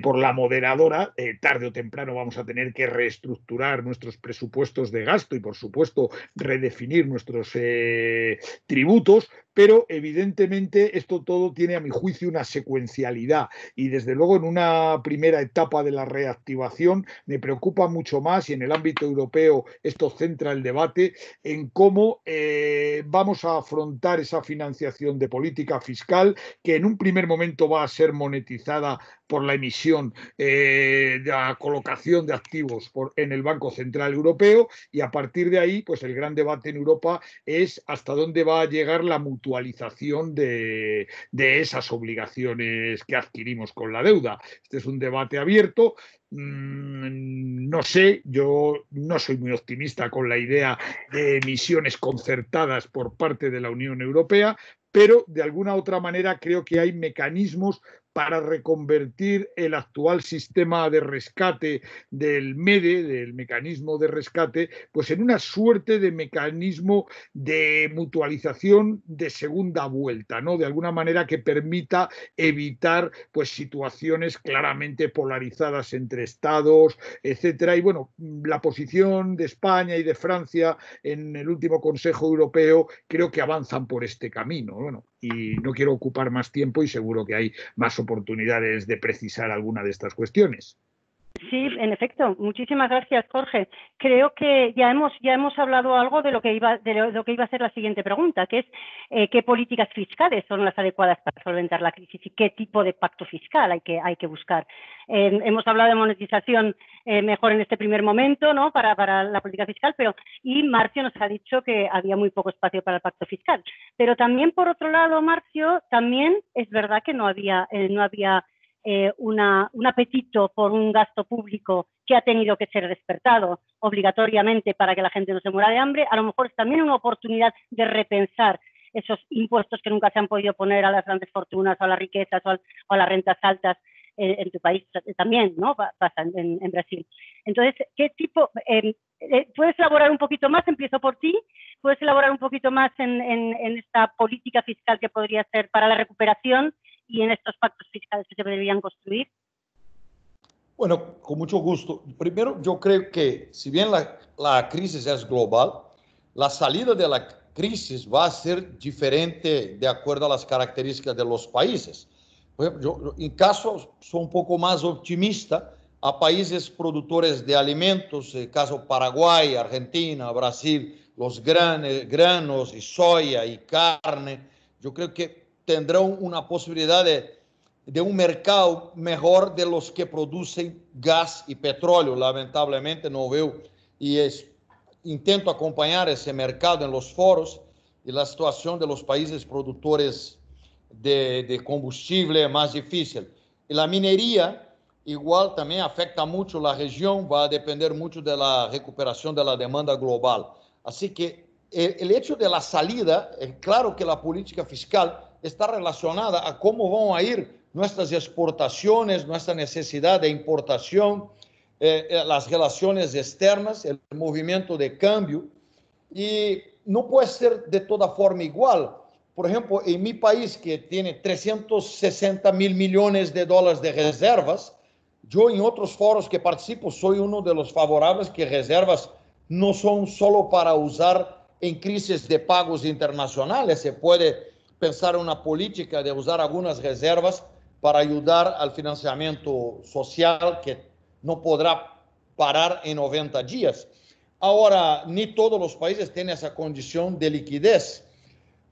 por la moderadora. Tarde o temprano vamos a tener que reestructurar nuestros presupuestos de gasto y, por supuesto, redefinir nuestros tributos, pero evidentemente esto todo tiene, a mi juicio, una secuencialidad y, desde luego, en una primera etapa de la reactivación me preocupa mucho más, y en el ámbito europeo esto centra el debate, en cómo vamos a afrontar esa financiación de política fiscal que en un primer momento va a ser monetizada por la emisión de la colocación de activos en el Banco Central Europeo, y a partir de ahí, pues el gran debate en Europa es hasta dónde va a llegar la mutualización de esas obligaciones que adquirimos con la deuda. Este es un debate abierto. No sé, yo no soy muy optimista con la idea de emisiones concertadas por parte de la Unión Europea, pero de alguna otra manera creo que hay mecanismos para reconvertir el actual sistema de rescate del MEDE, del mecanismo de rescate, pues en una suerte de mecanismo de mutualización de segunda vuelta, ¿no? De alguna manera que permita evitar pues situaciones claramente polarizadas entre estados, etcétera. Y bueno, la posición de España y de Francia en el último Consejo Europeo creo que avanzan por este camino. Bueno, y no quiero ocupar más tiempo y seguro que hay más oportunidades de precisar alguna de estas cuestiones. Sí, en efecto. Muchísimas gracias, Jorge. Creo que ya hemos hablado algo de lo que iba a ser la siguiente pregunta, que es qué políticas fiscales son las adecuadas para solventar la crisis y qué tipo de pacto fiscal hay que buscar. Hemos hablado de monetización mejor en este primer momento, ¿no? Para la política fiscal, y Marcio nos ha dicho que había muy poco espacio para el pacto fiscal. Pero también, por otro lado, Marcio, también es verdad que no había un apetito por un gasto público que ha tenido que ser despertado obligatoriamente para que la gente no se muera de hambre. A lo mejor es también una oportunidad de repensar esos impuestos que nunca se han podido poner a las grandes fortunas, o a las riquezas, o a las rentas altas en tu país también, ¿no? Pasa en Brasil. Entonces, ¿qué tipo? ¿Puedes elaborar un poquito más? Empiezo por ti. ¿Puedes elaborar un poquito más en esta política fiscal que podría ser para la recuperación y en estos pactos fiscales que se deberían construir? Bueno, con mucho gusto. Primero, yo creo que si bien la crisis es global, la salida de la crisis va a ser diferente de acuerdo a las características de los países. Por ejemplo, yo en caso soy un poco más optimista a países productores de alimentos, caso Paraguay, Argentina, Brasil, los granos y soya y carne. Yo creo que tendrán una posibilidad de un mercado mejor de los que producen gas y petróleo. Lamentablemente no veo y intento acompañar ese mercado en los foros y la situación de los países productores de combustible es más difícil. Y la minería igual también afecta mucho la región, va a depender mucho de la recuperación de la demanda global. Así que el hecho de la salida, es claro que la política fiscal está relacionada a cómo van a ir nuestras exportaciones, nuestra necesidad de importación, las relaciones externas, el movimiento de cambio, y no puede ser de toda forma igual. Por ejemplo, en mi país, que tiene 360 mil millones de dólares de reservas, yo en otros foros que participo soy uno de los favorables que reservas no son solo para usar en crisis de pagos internacionales. Se puede pensar en una política de usar algunas reservas para ayudar al financiamiento social que no podrá parar en 90 días. Ahora, ni todos los países tienen esa condición de liquidez.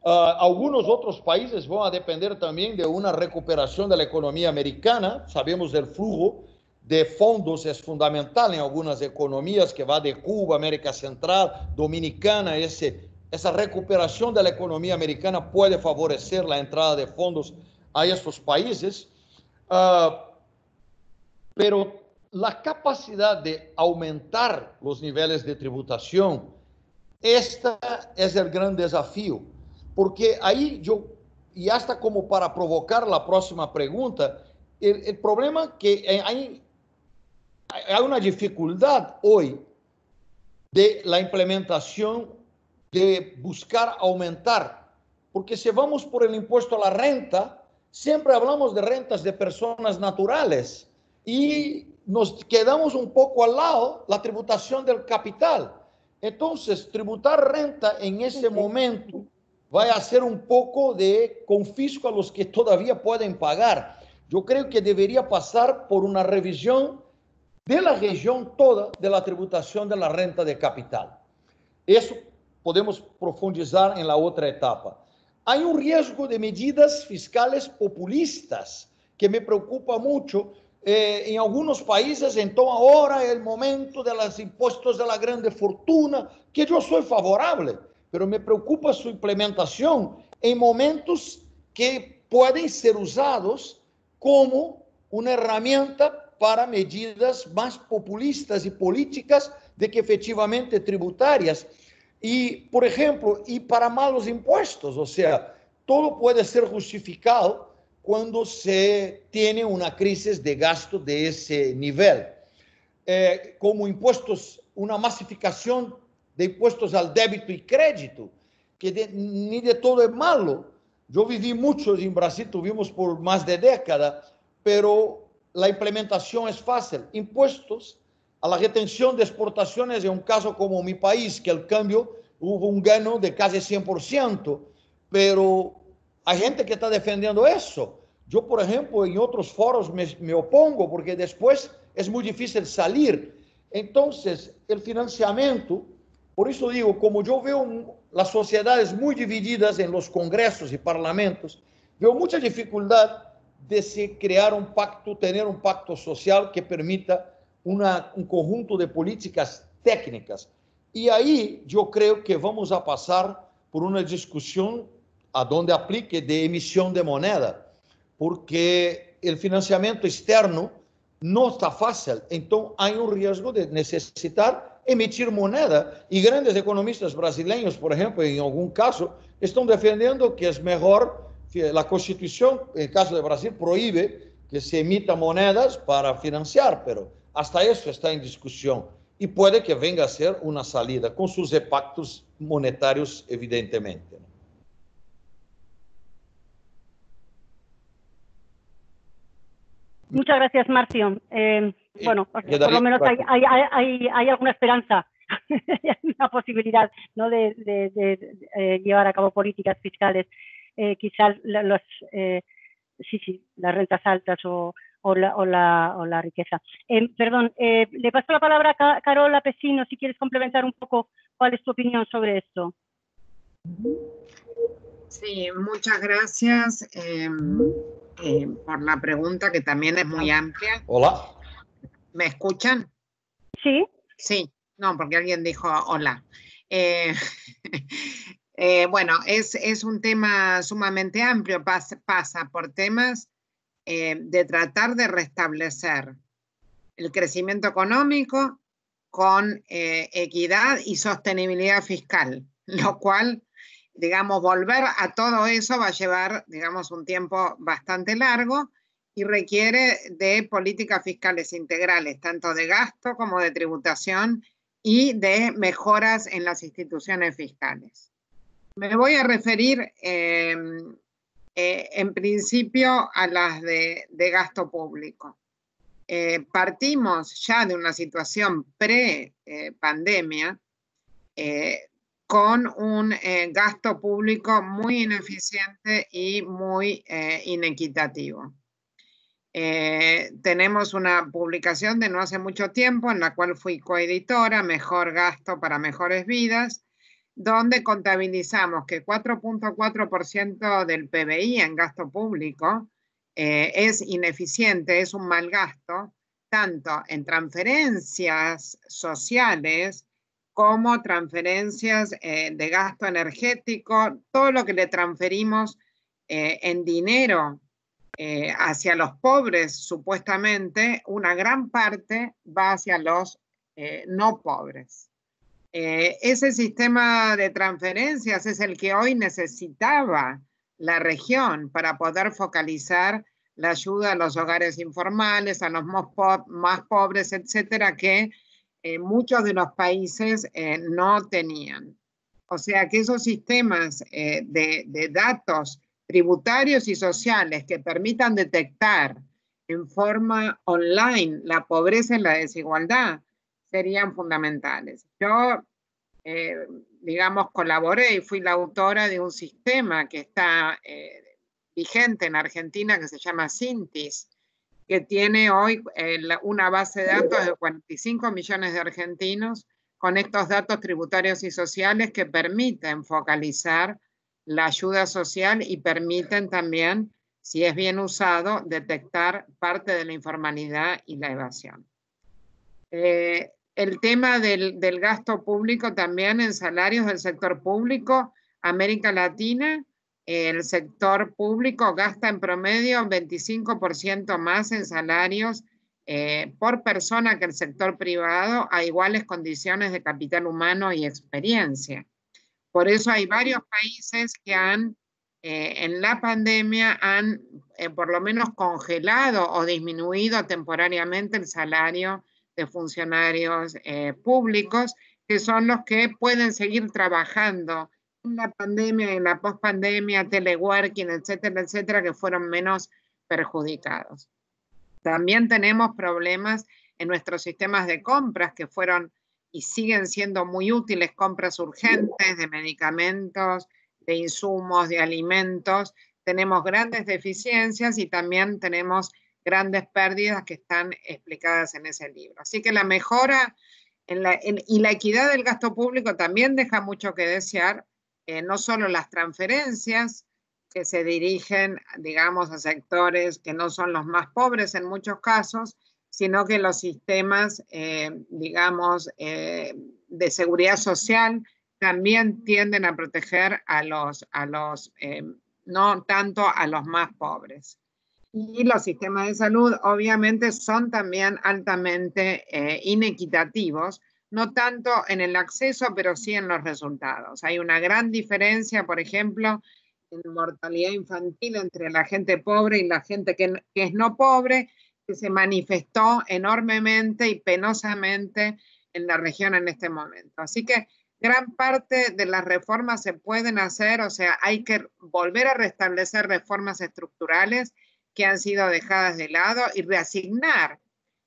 Algunos otros países van a depender también de una recuperación de la economía americana. Sabemos del flujo de fondos es fundamental en algunas economías que va de Cuba, América Central, Dominicana. Esa recuperación de la economía americana puede favorecer la entrada de fondos a estos países. Pero la capacidad de aumentar los niveles de tributación, esta es el gran desafío. Porque ahí y hasta como para provocar la próxima pregunta, el problema que hay una dificultad hoy de la implementación de buscar aumentar, porque si vamos por el impuesto a la renta, siempre hablamos de rentas de personas naturales y nos quedamos un poco al lado la tributación del capital. Entonces, tributar renta en ese momento va a hacer un poco de confisco a los que todavía pueden pagar. Yo creo que debería pasar por una revisión de la región toda de la tributación de la renta de capital. Eso podemos profundizar en la otra etapa. Hay un riesgo de medidas fiscales populistas que me preocupa mucho. En algunos países, entonces ahora es el momento de los impuestos de la grande fortuna, que yo soy favorable, pero me preocupa su implementación en momentos que pueden ser usados como una herramienta para medidas más populistas y políticas de que efectivamente tributarias. Y, por ejemplo, y para malos impuestos, o sea, todo puede ser justificado cuando se tiene una crisis de gasto de ese nivel. Como impuestos, una masificación de impuestos al débito y crédito, que ni de todo es malo. Yo viví mucho en Brasil, tuvimos por más de década, pero la implementación es fácil. Impuestos a la retención de exportaciones, en un caso como mi país, que el cambio hubo un gano de casi 100%, pero hay gente que está defendiendo eso. Yo, por ejemplo, en otros foros me opongo porque después es muy difícil salir. Entonces, el financiamiento, por eso digo, como yo veo las sociedades muy divididas en los congresos y parlamentos, veo mucha dificultad de crear un pacto, tener un pacto social que permita un conjunto de políticas técnicas. Y ahí yo creo que vamos a pasar por una discusión a donde aplique de emisión de moneda, porque el financiamiento externo no está fácil. Entonces hay un riesgo de necesitar emitir moneda. Y grandes economistas brasileños, por ejemplo, en algún caso, están defendiendo que es mejor, la Constitución, en el caso de Brasil, prohíbe que se emita monedas para financiar, pero hasta eso está en discusión. Y puede que venga a ser una salida, con sus impactos monetarios, evidentemente. Muchas gracias, Marcio. Bueno, por lo menos hay alguna esperanza, hay una posibilidad, ¿no?, de llevar a cabo políticas fiscales. Quizás las rentas altas o la riqueza. Perdón, le paso la palabra a Carola Pesino, si quieres complementar un poco cuál es tu opinión sobre esto. Sí, muchas gracias por la pregunta, que también es muy amplia. Hola. ¿Me escuchan? Sí. Sí, no, porque alguien dijo hola. Bueno, es un tema sumamente amplio, pasa por temas de tratar de restablecer el crecimiento económico con equidad y sostenibilidad fiscal, lo cual, digamos, volver a todo eso va a llevar, digamos, un tiempo bastante largo y requiere de políticas fiscales integrales, tanto de gasto como de tributación y de mejoras en las instituciones fiscales. Me voy a referir en principio a las de gasto público. Partimos ya de una situación pre-pandemia con un gasto público muy ineficiente y muy inequitativo. Tenemos una publicación de no hace mucho tiempo en la cual fui coeditora, Mejor Gasto para Mejores Vidas, donde contabilizamos que 4.4% del PBI en gasto público es ineficiente, es un mal gasto, tanto en transferencias sociales como transferencias de gasto energético, todo lo que le transferimos en dinero hacia los pobres, supuestamente, una gran parte va hacia los no pobres. Ese sistema de transferencias es el que hoy necesitaba la región para poder focalizar la ayuda a los hogares informales, a los más pobres, etcétera, que muchos de los países no tenían. O sea que esos sistemas de datos tributarios y sociales que permitan detectar en forma online la pobreza y la desigualdad serían fundamentales. Yo, digamos, colaboré y fui la autora de un sistema que está vigente en Argentina que se llama Sintis, que tiene hoy una base de datos de 45 millones de argentinos con estos datos tributarios y sociales que permiten focalizar la ayuda social y permiten también, si es bien usado, detectar parte de la informalidad y la evasión. El tema del gasto público también en salarios del sector público, América Latina, el sector público gasta en promedio 25% más en salarios por persona que el sector privado a iguales condiciones de capital humano y experiencia. Por eso hay varios países que en la pandemia han por lo menos congelado o disminuido temporariamente el salario de funcionarios públicos, que son los que pueden seguir trabajando en la pandemia, en la pospandemia, teleworking, etcétera, etcétera, que fueron menos perjudicados. También tenemos problemas en nuestros sistemas de compras que fueron y siguen siendo muy útiles, compras urgentes de medicamentos, de insumos, de alimentos. Tenemos grandes deficiencias y también tenemos grandes pérdidas que están explicadas en ese libro. Así que la mejora y la equidad del gasto público también deja mucho que desear, no solo las transferencias que se dirigen, digamos, a sectores que no son los más pobres en muchos casos, sino que los sistemas, digamos, de seguridad social también tienden a proteger no tanto a los más pobres. Y los sistemas de salud obviamente son también altamente inequitativos, no tanto en el acceso, pero sí en los resultados. Hay una gran diferencia, por ejemplo, en mortalidad infantil entre la gente pobre y la gente que es no pobre, que se manifestó enormemente y penosamente en la región en este momento. Así que gran parte de las reformas se pueden hacer, o sea, hay que volver a restablecer reformas estructurales que han sido dejadas de lado y reasignar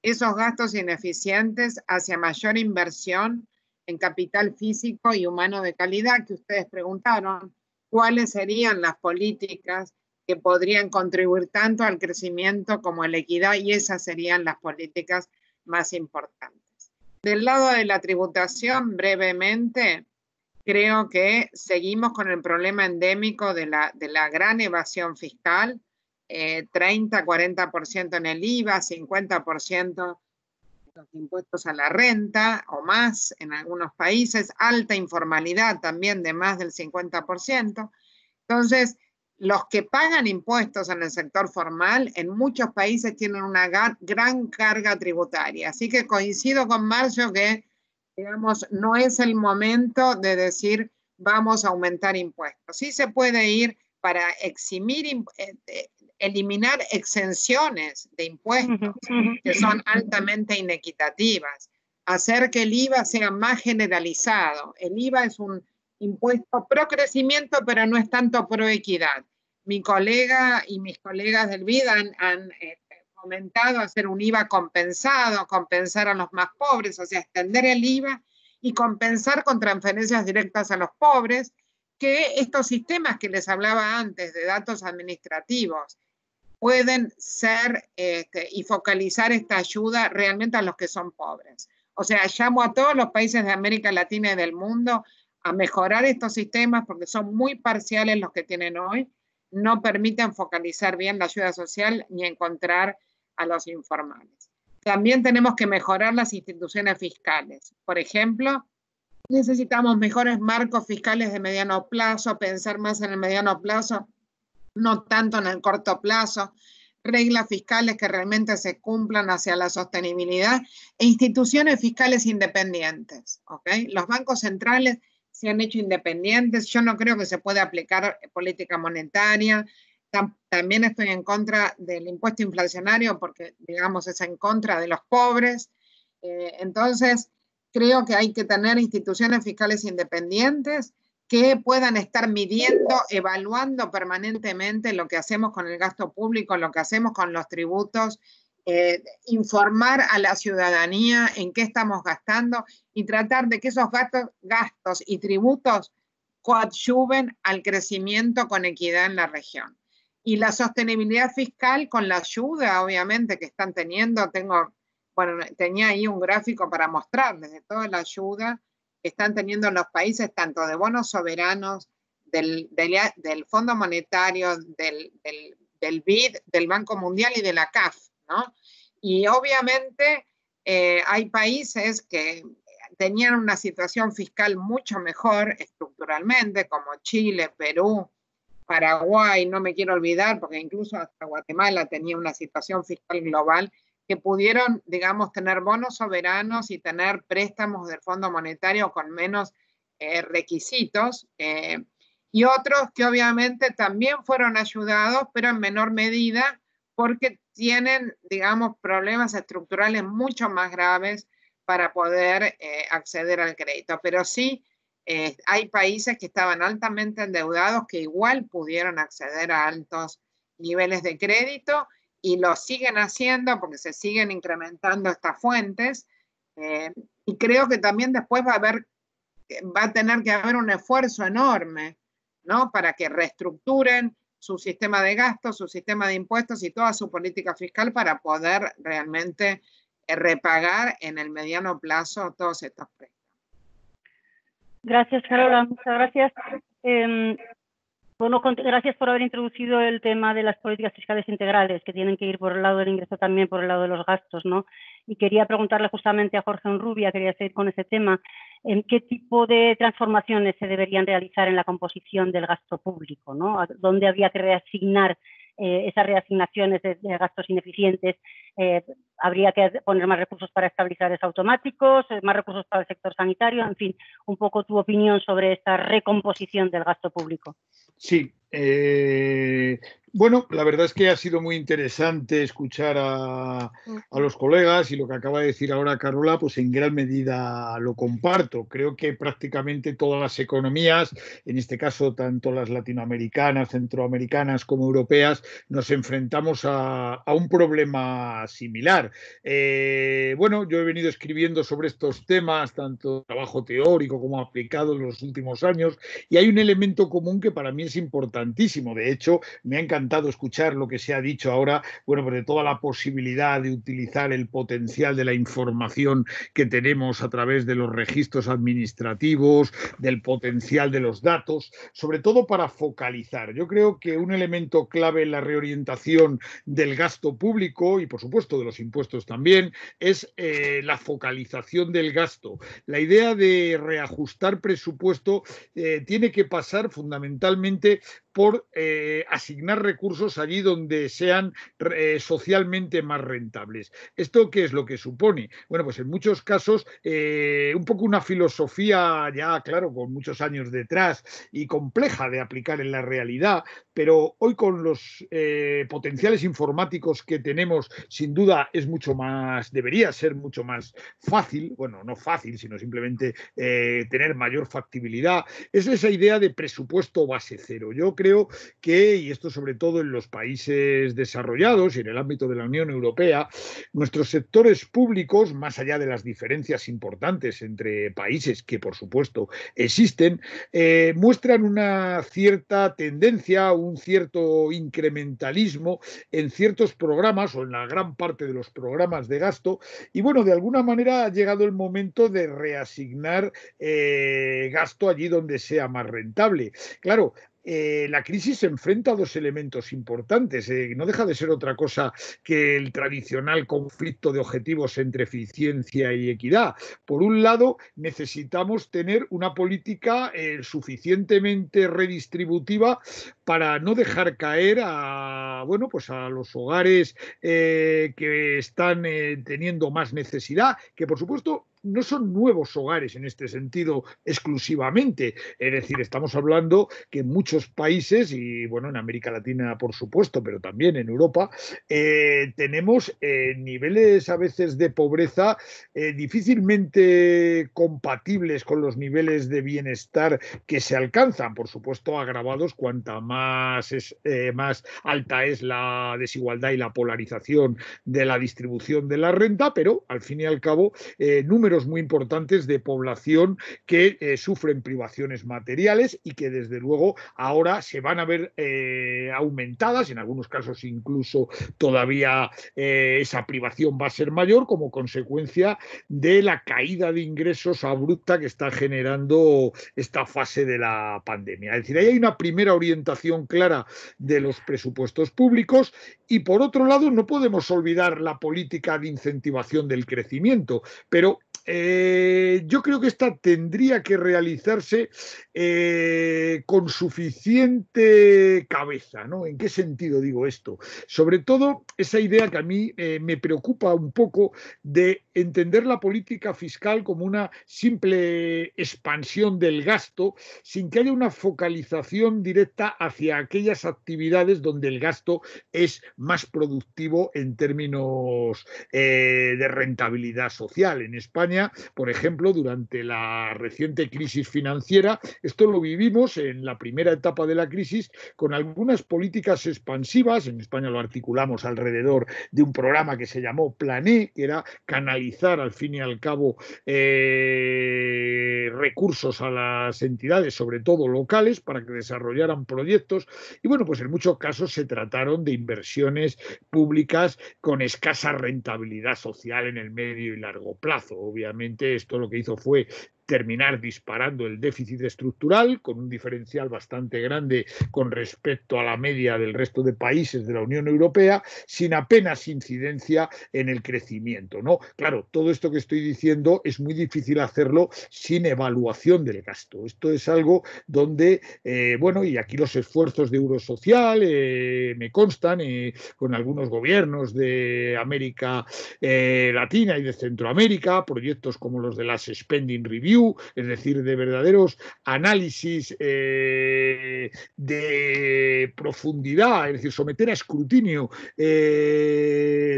esos gastos ineficientes hacia mayor inversión en capital físico y humano de calidad, que ustedes preguntaron, cuáles serían las políticas que podrían contribuir tanto al crecimiento como a la equidad, y esas serían las políticas más importantes. Del lado de la tributación, brevemente, creo que seguimos con el problema endémico de la gran evasión fiscal, 30-40% en el IVA, 50% los impuestos a la renta o más en algunos países, alta informalidad también de más del 50%. Entonces, los que pagan impuestos en el sector formal en muchos países tienen una gran carga tributaria. Así que coincido con Marcio que, digamos, no es el momento de decir vamos a aumentar impuestos. Sí se puede ir para eliminar exenciones de impuestos que son altamente inequitativas, hacer que el IVA sea más generalizado. El IVA es un impuesto pro crecimiento, pero no es tanto pro equidad. Mi colega y mis colegas del BID han comentado hacer un IVA compensado, compensar a los más pobres, o sea, extender el IVA y compensar con transferencias directas a los pobres, que estos sistemas que les hablaba antes de datos administrativos pueden ser y focalizar esta ayuda realmente a los que son pobres. O sea, llamo a todos los países de América Latina y del mundo a mejorar estos sistemas porque son muy parciales los que tienen hoy, no permiten focalizar bien la ayuda social ni encontrar a los informales. También tenemos que mejorar las instituciones fiscales. Por ejemplo, necesitamos mejores marcos fiscales de mediano plazo, pensar más en el mediano plazo, no tanto en el corto plazo, reglas fiscales que realmente se cumplan hacia la sostenibilidad e instituciones fiscales independientes. ¿Okay? Los bancos centrales se han hecho independientes. Yo no creo que se pueda aplicar política monetaria. También estoy en contra del impuesto inflacionario porque, digamos, es en contra de los pobres. Entonces, creo que hay que tener instituciones fiscales independientes que puedan estar midiendo, evaluando permanentemente lo que hacemos con el gasto público, lo que hacemos con los tributos, informar a la ciudadanía en qué estamos gastando y tratar de que esos gastos y tributos coadyuven al crecimiento con equidad en la región. Y la sostenibilidad fiscal con la ayuda, obviamente, que están teniendo, tenía ahí un gráfico para mostrarles de toda la ayuda que están teniendo los países, tanto de bonos soberanos, del Fondo Monetario, del BID, del Banco Mundial y de la CAF, ¿no? Y obviamente hay países que tenían una situación fiscal mucho mejor estructuralmente, como Chile, Perú, Paraguay, no me quiero olvidar, porque incluso hasta Guatemala tenía una situación fiscal global, que pudieron, digamos, tener bonos soberanos y tener préstamos del Fondo Monetario con menos requisitos, y otros que obviamente también fueron ayudados, pero en menor medida, porque tienen, digamos, problemas estructurales mucho más graves para poder acceder al crédito. Pero sí, hay países que estaban altamente endeudados que igual pudieron acceder a altos niveles de crédito y lo siguen haciendo porque se siguen incrementando estas fuentes. Y creo que también después va a tener que haber un esfuerzo enorme, ¿no? Para que reestructuren su sistema de gastos, su sistema de impuestos y toda su política fiscal para poder realmente repagar en el mediano plazo todos estos préstamos. Gracias, Carola. Muchas gracias. Bueno, gracias por haber introducido el tema de las políticas fiscales integrales, que tienen que ir por el lado del ingreso también por el lado de los gastos, ¿no? Y quería preguntarle justamente a Jorge Onrubia, quería seguir con ese tema, ¿en qué tipo de transformaciones se deberían realizar en la composición del gasto público, ¿no? ¿Dónde habría que reasignar esas reasignaciones de gastos ineficientes. Habría que poner más recursos para estabilizadores automáticos, más recursos para el sector sanitario, en fin, un poco tu opinión sobre esta recomposición del gasto público. Sí, bueno, la verdad es que ha sido muy interesante escuchar a los colegas y lo que acaba de decir ahora Carola, pues en gran medida lo comparto. Creo que prácticamente todas las economías, en este caso tanto las latinoamericanas, centroamericanas como europeas, nos enfrentamos a un problema similar. Bueno, yo he venido escribiendo sobre estos temas, tanto trabajo teórico como aplicado en los últimos años, y hay un elemento común que para mí es importantísimo. De hecho, me ha encantado escuchar lo que se ha dicho ahora, bueno, pues de toda la posibilidad de utilizar el potencial de la información que tenemos a través de los registros administrativos, del potencial de los datos, sobre todo para focalizar. Yo creo que un elemento clave en la reorientación del gasto público y, por supuesto, de los impuestos también, es la focalización del gasto. La idea de reajustar presupuesto tiene que pasar fundamentalmente por asignar recursos allí donde sean socialmente más rentables. ¿Esto qué es lo que supone? Bueno, pues en muchos casos un poco una filosofía ya, claro, con muchos años detrás y compleja de aplicar en la realidad, pero hoy con los potenciales informáticos que tenemos, sin duda es mucho más, debería ser mucho más fácil, bueno, no fácil, sino simplemente tener mayor factibilidad, es esa idea de presupuesto base cero. Yo creo que, y esto sobre todo en los países desarrollados y en el ámbito de la Unión Europea, nuestros sectores públicos, más allá de las diferencias importantes entre países que por supuesto existen, muestran una cierta tendencia, un cierto incrementalismo en ciertos programas o en la gran parte de los programas de gasto, y bueno, de alguna manera ha llegado el momento de reasignar gasto allí donde sea más rentable. Claro, la crisis se enfrenta a dos elementos importantes. No deja de ser otra cosa que el tradicional conflicto de objetivos entre eficiencia y equidad. Por un lado, necesitamos tener una política suficientemente redistributiva para no dejar caer a, bueno, pues a los hogares que están teniendo más necesidad, que por supuesto no son nuevos hogares en este sentido exclusivamente. Es decir, estamos hablando que en muchos países, y bueno, en América Latina por supuesto, pero también en Europa, tenemos niveles a veces de pobreza difícilmente compatibles con los niveles de bienestar que se alcanzan, por supuesto agravados cuanta más alta es la desigualdad y la polarización de la distribución de la renta, pero al fin y al cabo números muy importantes de población que sufren privaciones materiales y que desde luego ahora se van a ver aumentadas, en algunos casos incluso todavía esa privación va a ser mayor como consecuencia de la caída de ingresos abrupta que está generando esta fase de la pandemia. Es decir, ahí hay una primera orientación clara de los presupuestos públicos y por otro lado no podemos olvidar la política de incentivación del crecimiento, pero yo creo que esta tendría que realizarse con suficiente cabeza, ¿no? ¿En qué sentido digo esto? Sobre todo esa idea que a mí me preocupa un poco de entender la política fiscal como una simple expansión del gasto sin que haya una focalización directa hacia aquellas actividades donde el gasto es más productivo en términos de rentabilidad social. En España, por ejemplo, durante la reciente crisis financiera, esto lo vivimos en la primera etapa de la crisis con algunas políticas expansivas. En España lo articulamos alrededor de un programa que se llamó Plan E, que era canalizar al fin y al cabo recursos a las entidades, sobre todo locales, para que desarrollaran proyectos. Y bueno, pues en muchos casos se trataron de inversiones públicas con escasa rentabilidad social en el medio y largo plazo. Obviamente esto lo que hizo fue terminar disparando el déficit estructural con un diferencial bastante grande con respecto a la media del resto de países de la Unión Europea, sin apenas incidencia en el crecimiento, ¿no? Claro, todo esto que estoy diciendo es muy difícil hacerlo sin evaluación del gasto. Esto es algo donde, bueno, y aquí los esfuerzos de Eurosocial me constan con algunos gobiernos de América Latina y de Centroamérica, proyectos como los de las Spending Review, es decir, de verdaderos análisis de profundidad, es decir, someter a escrutinio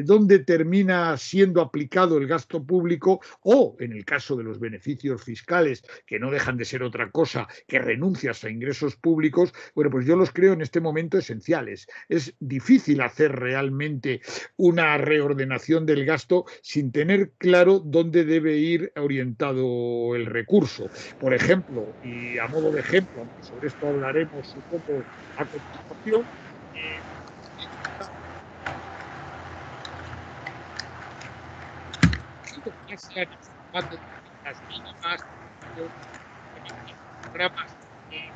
dónde termina siendo aplicado el gasto público o, en el caso de los beneficios fiscales, que no dejan de ser otra cosa que renuncias a ingresos públicos, bueno, pues yo los creo en este momento esenciales. Es difícil hacer realmente una reordenación del gasto sin tener claro dónde debe ir orientado el recurso. Por ejemplo, y a modo de ejemplo, aunque sobre esto hablaremos un poco a continuación, las mínimas programas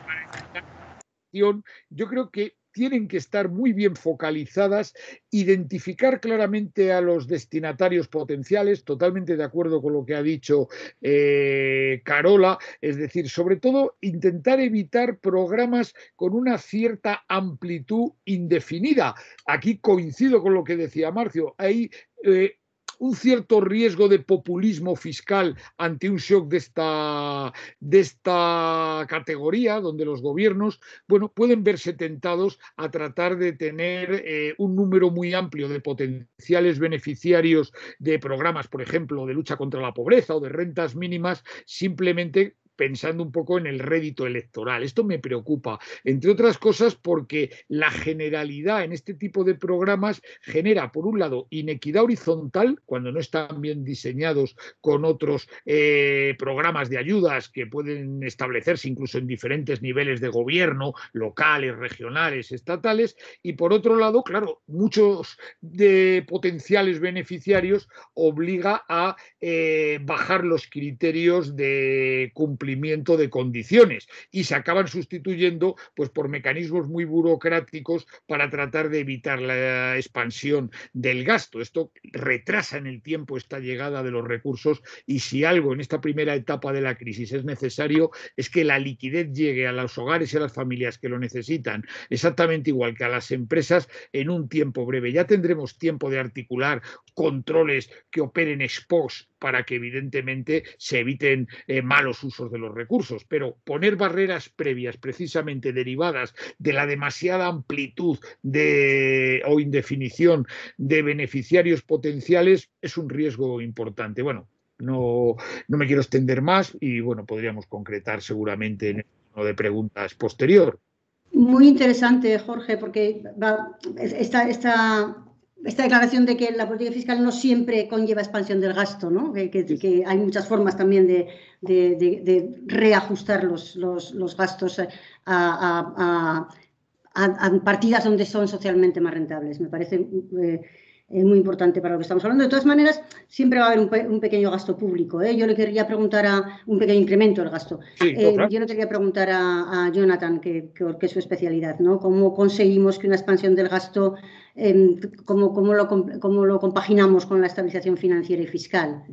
para yo creo que tienen que estar muy bien focalizadas, identificar claramente a los destinatarios potenciales, totalmente de acuerdo con lo que ha dicho Carola, es decir, sobre todo intentar evitar programas con una cierta amplitud indefinida. Aquí coincido con lo que decía Marcio, hay un cierto riesgo de populismo fiscal ante un shock de esta categoría, donde los gobiernos, bueno, pueden verse tentados a tratar de tener un número muy amplio de potenciales beneficiarios de programas, por ejemplo, de lucha contra la pobreza o de rentas mínimas, simplemente pensando un poco en el rédito electoral. Esto me preocupa, entre otras cosas, porque la generalidad en este tipo de programas genera, por un lado, inequidad horizontal, cuando no están bien diseñados con otros programas de ayudas que pueden establecerse incluso en diferentes niveles de gobierno, locales, regionales, estatales, y por otro lado, claro, muchos de potenciales beneficiarios obliga a bajar los criterios de cumplimiento de condiciones y se acaban sustituyendo pues por mecanismos muy burocráticos para tratar de evitar la expansión del gasto. Esto retrasa en el tiempo esta llegada de los recursos y si algo en esta primera etapa de la crisis es necesario es que la liquidez llegue a los hogares y a las familias que lo necesitan exactamente igual que a las empresas en un tiempo breve. Ya tendremos tiempo de articular controles que operen ex post para que evidentemente se eviten malos usos de los recursos, pero poner barreras previas precisamente derivadas de la demasiada amplitud o indefinición de beneficiarios potenciales es un riesgo importante. Bueno, no me quiero extender más y bueno, podríamos concretar seguramente en el turno de preguntas posterior. Muy interesante, Jorge, porque esta declaración de que la política fiscal no siempre conlleva expansión del gasto, ¿no? Que hay muchas formas también de reajustar los gastos a partidas donde son socialmente más rentables. Me parece muy importante para lo que estamos hablando. De todas maneras, siempre va a haber un pequeño gasto público. Yo le quería preguntar un pequeño incremento del gasto. Sí, claro. Yo le quería preguntar a Jonathan, que es su especialidad, ¿no? ¿Cómo conseguimos que una expansión del gasto, cómo lo compaginamos con la estabilización financiera y fiscal?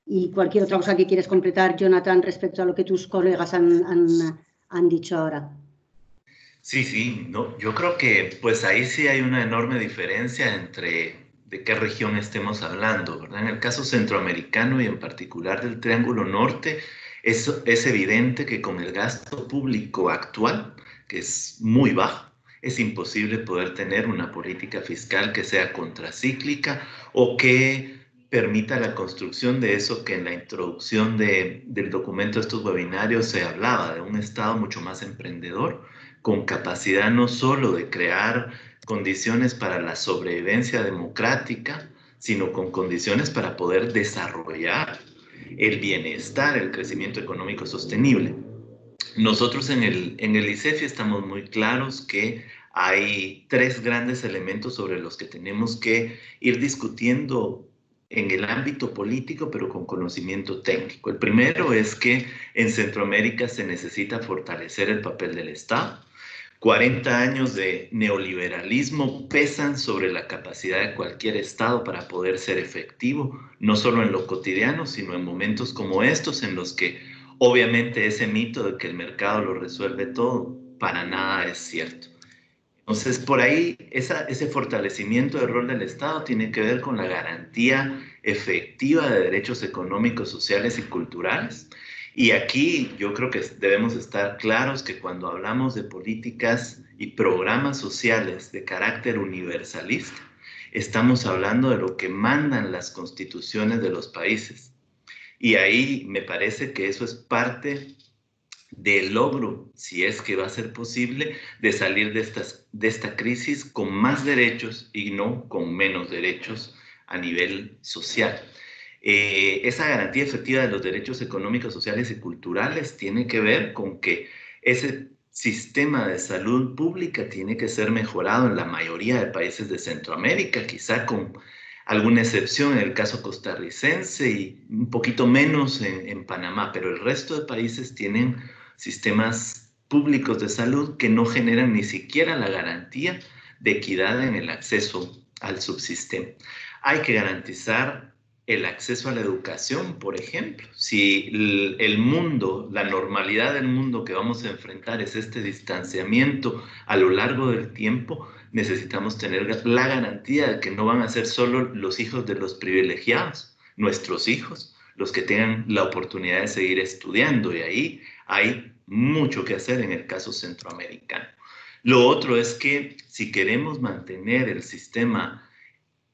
Y cualquier otra cosa que quieres completar, Jonathan, respecto a lo que tus colegas han dicho ahora. Sí, no, yo creo que pues ahí sí hay una enorme diferencia entre de qué región estemos hablando, ¿verdad? En el caso centroamericano y en particular del Triángulo Norte, es evidente que con el gasto público actual, que es muy bajo, es imposible poder tener una política fiscal que sea contracíclica o que permita la construcción de eso que en la introducción del documento de estos webinarios se hablaba, de un Estado mucho más emprendedor, con capacidad no solo de crear condiciones para la sobrevivencia democrática, sino con condiciones para poder desarrollar el bienestar, el crecimiento económico sostenible. Nosotros en el ICEFI estamos muy claros que hay tres grandes elementos sobre los que tenemos que ir discutiendo en el ámbito político, pero con conocimiento técnico. El primero es que en Centroamérica se necesita fortalecer el papel del Estado. 40 años de neoliberalismo pesan sobre la capacidad de cualquier Estado para poder ser efectivo, no solo en lo cotidiano, sino en momentos como estos, en los que obviamente ese mito de que el mercado lo resuelve todo, para nada es cierto. Entonces, por ahí, ese fortalecimiento del rol del Estado tiene que ver con la garantía efectiva de derechos económicos, sociales y culturales. Y aquí yo creo que debemos estar claros que cuando hablamos de políticas y programas sociales de carácter universalista, estamos hablando de lo que mandan las constituciones de los países. Y ahí me parece que eso es parte del logro, si es que va a ser posible, de salir de esta crisis con más derechos y no con menos derechos a nivel social. Esa garantía efectiva de los derechos económicos, sociales y culturales tiene que ver con que ese sistema de salud pública tiene que ser mejorado en la mayoría de países de Centroamérica, quizá con alguna excepción en el caso costarricense y un poquito menos en Panamá, pero el resto de países tienen sistemas públicos de salud que no generan ni siquiera la garantía de equidad en el acceso al subsistema. Hay que garantizar el acceso a la educación, por ejemplo. Si el mundo, la normalidad del mundo que vamos a enfrentar es este distanciamiento a lo largo del tiempo, necesitamos tener la garantía de que no van a ser solo los hijos de los privilegiados, nuestros hijos, los que tengan la oportunidad de seguir estudiando, y ahí hay mucho que hacer en el caso centroamericano. Lo otro es que si queremos mantener el sistema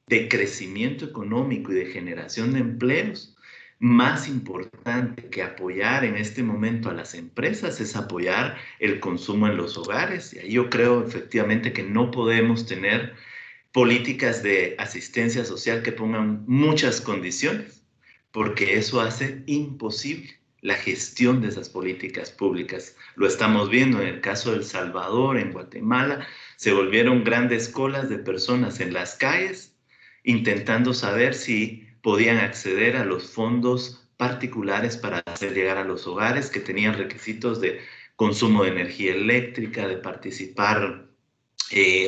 de crecimiento económico y de generación de empleos, más importante que apoyar en este momento a las empresas es apoyar el consumo en los hogares. Y ahí yo creo efectivamente que no podemos tener políticas de asistencia social que pongan muchas condiciones, porque eso hace imposible la gestión de esas políticas públicas. Lo estamos viendo en el caso de El Salvador, en Guatemala, se volvieron grandes colas de personas en las calles intentando saber si podían acceder a los fondos particulares para hacer llegar a los hogares que tenían requisitos de consumo de energía eléctrica, de participar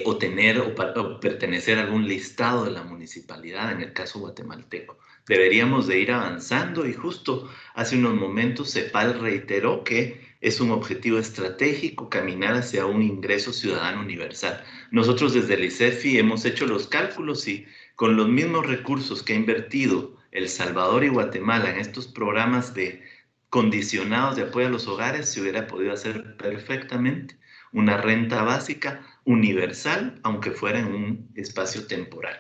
o tener o pertenecer a algún listado de la municipalidad, en el caso guatemalteco. Deberíamos de ir avanzando y justo hace unos momentos CEPAL reiteró que es un objetivo estratégico caminar hacia un ingreso ciudadano universal. Nosotros desde el ICEFI hemos hecho los cálculos y con los mismos recursos que ha invertido El Salvador y Guatemala en estos programas de condicionados de apoyo a los hogares, se hubiera podido hacer perfectamente una renta básica universal, aunque fuera en un espacio temporal.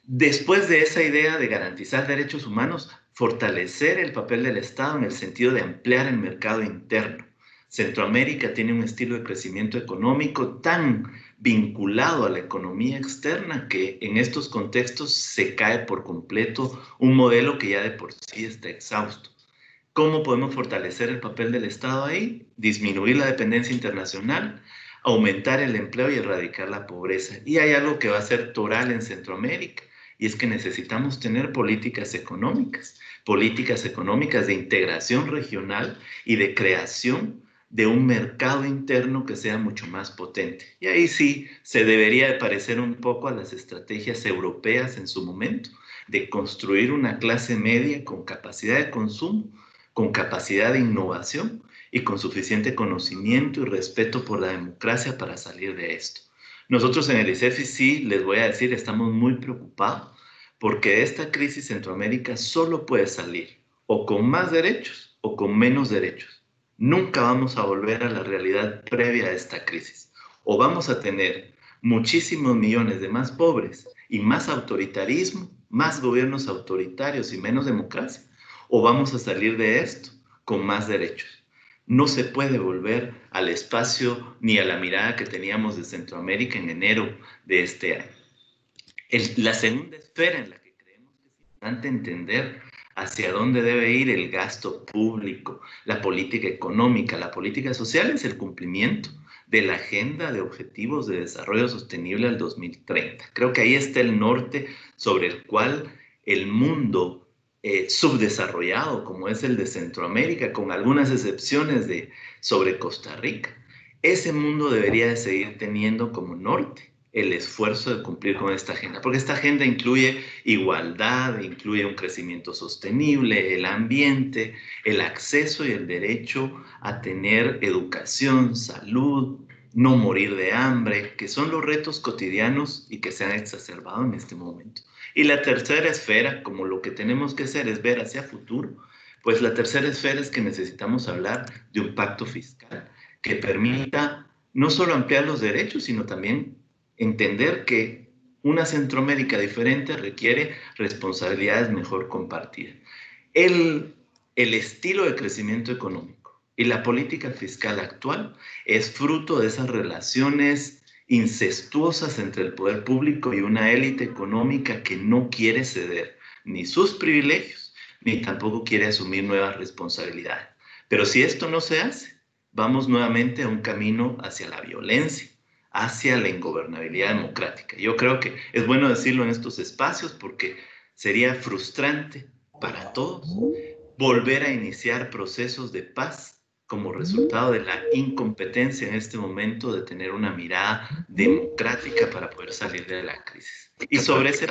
Después de esa idea de garantizar derechos humanos, fortalecer el papel del Estado en el sentido de ampliar el mercado interno. Centroamérica tiene un estilo de crecimiento económico tan vinculado a la economía externa que en estos contextos se cae por completo un modelo que ya de por sí está exhausto. ¿Cómo podemos fortalecer el papel del Estado ahí? Disminuir la dependencia internacional, aumentar el empleo y erradicar la pobreza. Y hay algo que va a ser toral en Centroamérica, y es que necesitamos tener políticas económicas de integración regional y de creación de un mercado interno que sea mucho más potente. Y ahí sí se debería de parecer un poco a las estrategias europeas en su momento, de construir una clase media con capacidad de consumo, con capacidad de innovación y con suficiente conocimiento y respeto por la democracia para salir de esto. Nosotros en el ICEFI sí, les voy a decir, estamos muy preocupados porque de esta crisis Centroamérica solo puede salir o con más derechos o con menos derechos. Nunca vamos a volver a la realidad previa a esta crisis. O vamos a tener muchísimos millones de más pobres y más autoritarismo, más gobiernos autoritarios y menos democracia, o vamos a salir de esto con más derechos. No se puede volver al espacio ni a la mirada que teníamos de Centroamérica en enero de este año. La segunda esfera en la que creemos que es importante entender hacia dónde debe ir el gasto público, la política económica, la política social es el cumplimiento de la Agenda de Objetivos de Desarrollo Sostenible al 2030. Creo que ahí está el norte sobre el cual el mundo subdesarrollado, como es el de Centroamérica, con algunas excepciones sobre Costa Rica, ese mundo debería de seguir teniendo como norte el esfuerzo de cumplir con esta agenda, porque esta agenda incluye igualdad, incluye un crecimiento sostenible, el ambiente, el acceso y el derecho a tener educación, salud, no morir de hambre, que son los retos cotidianos y que se han exacerbado en este momento. Y la tercera esfera, como lo que tenemos que hacer es ver hacia futuro, pues la tercera esfera es que necesitamos hablar de un pacto fiscal que permita no solo ampliar los derechos, sino también entender que una Centroamérica diferente requiere responsabilidades mejor compartidas. El estilo de crecimiento económico y la política fiscal actual es fruto de esas relaciones incestuosas entre el poder público y una élite económica que no quiere ceder ni sus privilegios, ni tampoco quiere asumir nuevas responsabilidades. Pero si esto no se hace, vamos nuevamente a un camino hacia la violencia, hacia la ingobernabilidad democrática. Yo creo que es bueno decirlo en estos espacios porque sería frustrante para todos volver a iniciar procesos de paz como resultado de la incompetencia en este momento de tener una mirada democrática para poder salir de la crisis. Y sobre ese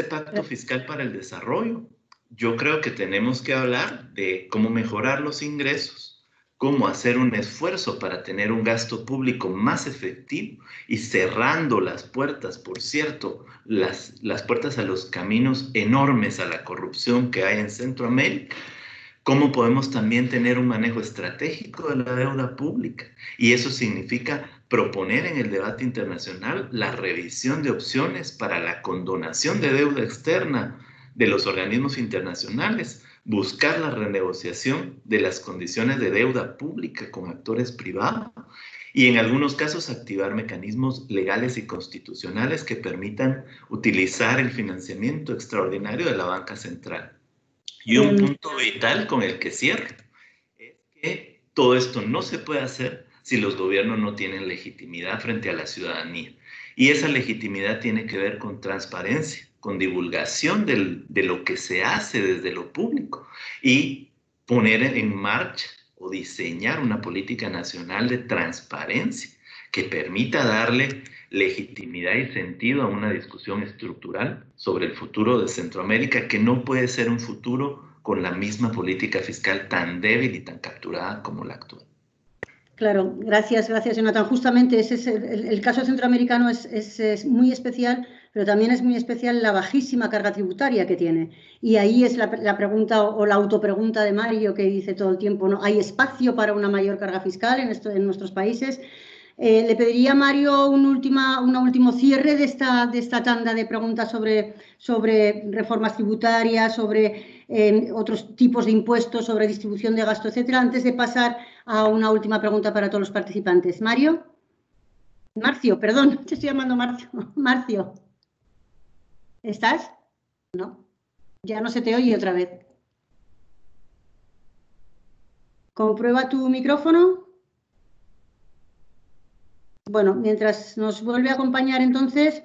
pacto fiscal para el desarrollo, yo creo que tenemos que hablar de cómo mejorar los ingresos, cómo hacer un esfuerzo para tener un gasto público más efectivo y cerrando las puertas, por cierto, las puertas a los caminos enormes a la corrupción que hay en Centroamérica. Cómo podemos también tener un manejo estratégico de la deuda pública. Y eso significa proponer en el debate internacional la revisión de opciones para la condonación de deuda externa de los organismos internacionales, buscar la renegociación de las condiciones de deuda pública con actores privados y en algunos casos activar mecanismos legales y constitucionales que permitan utilizar el financiamiento extraordinario de la banca central. Y un punto vital con el que cierro es que todo esto no se puede hacer si los gobiernos no tienen legitimidad frente a la ciudadanía. Y esa legitimidad tiene que ver con transparencia, con divulgación de lo que se hace desde lo público y poner en marcha o diseñar una política nacional de transparencia que permita darle legitimidad y sentido a una discusión estructural sobre el futuro de Centroamérica, que no puede ser un futuro con la misma política fiscal tan débil y tan capturada como la actual. Claro, gracias, Jonathan. Justamente ese es el caso centroamericano es muy especial, pero también es muy especial la bajísima carga tributaria que tiene. Y ahí es la pregunta o la autopregunta de Mario, que dice todo el tiempo, ¿no? ¿Hay espacio para una mayor carga fiscal en nuestros países? Le pediría a Mario un último cierre de esta tanda de preguntas sobre reformas tributarias, sobre otros tipos de impuestos, sobre distribución de gasto, etcétera, antes de pasar a una última pregunta para todos los participantes. ¿Mario? Marcio, perdón, te estoy llamando Marcio. Marcio, ¿estás? No, ya no se te oye otra vez. ¿Comprueba tu micrófono? Bueno, mientras nos vuelve a acompañar entonces,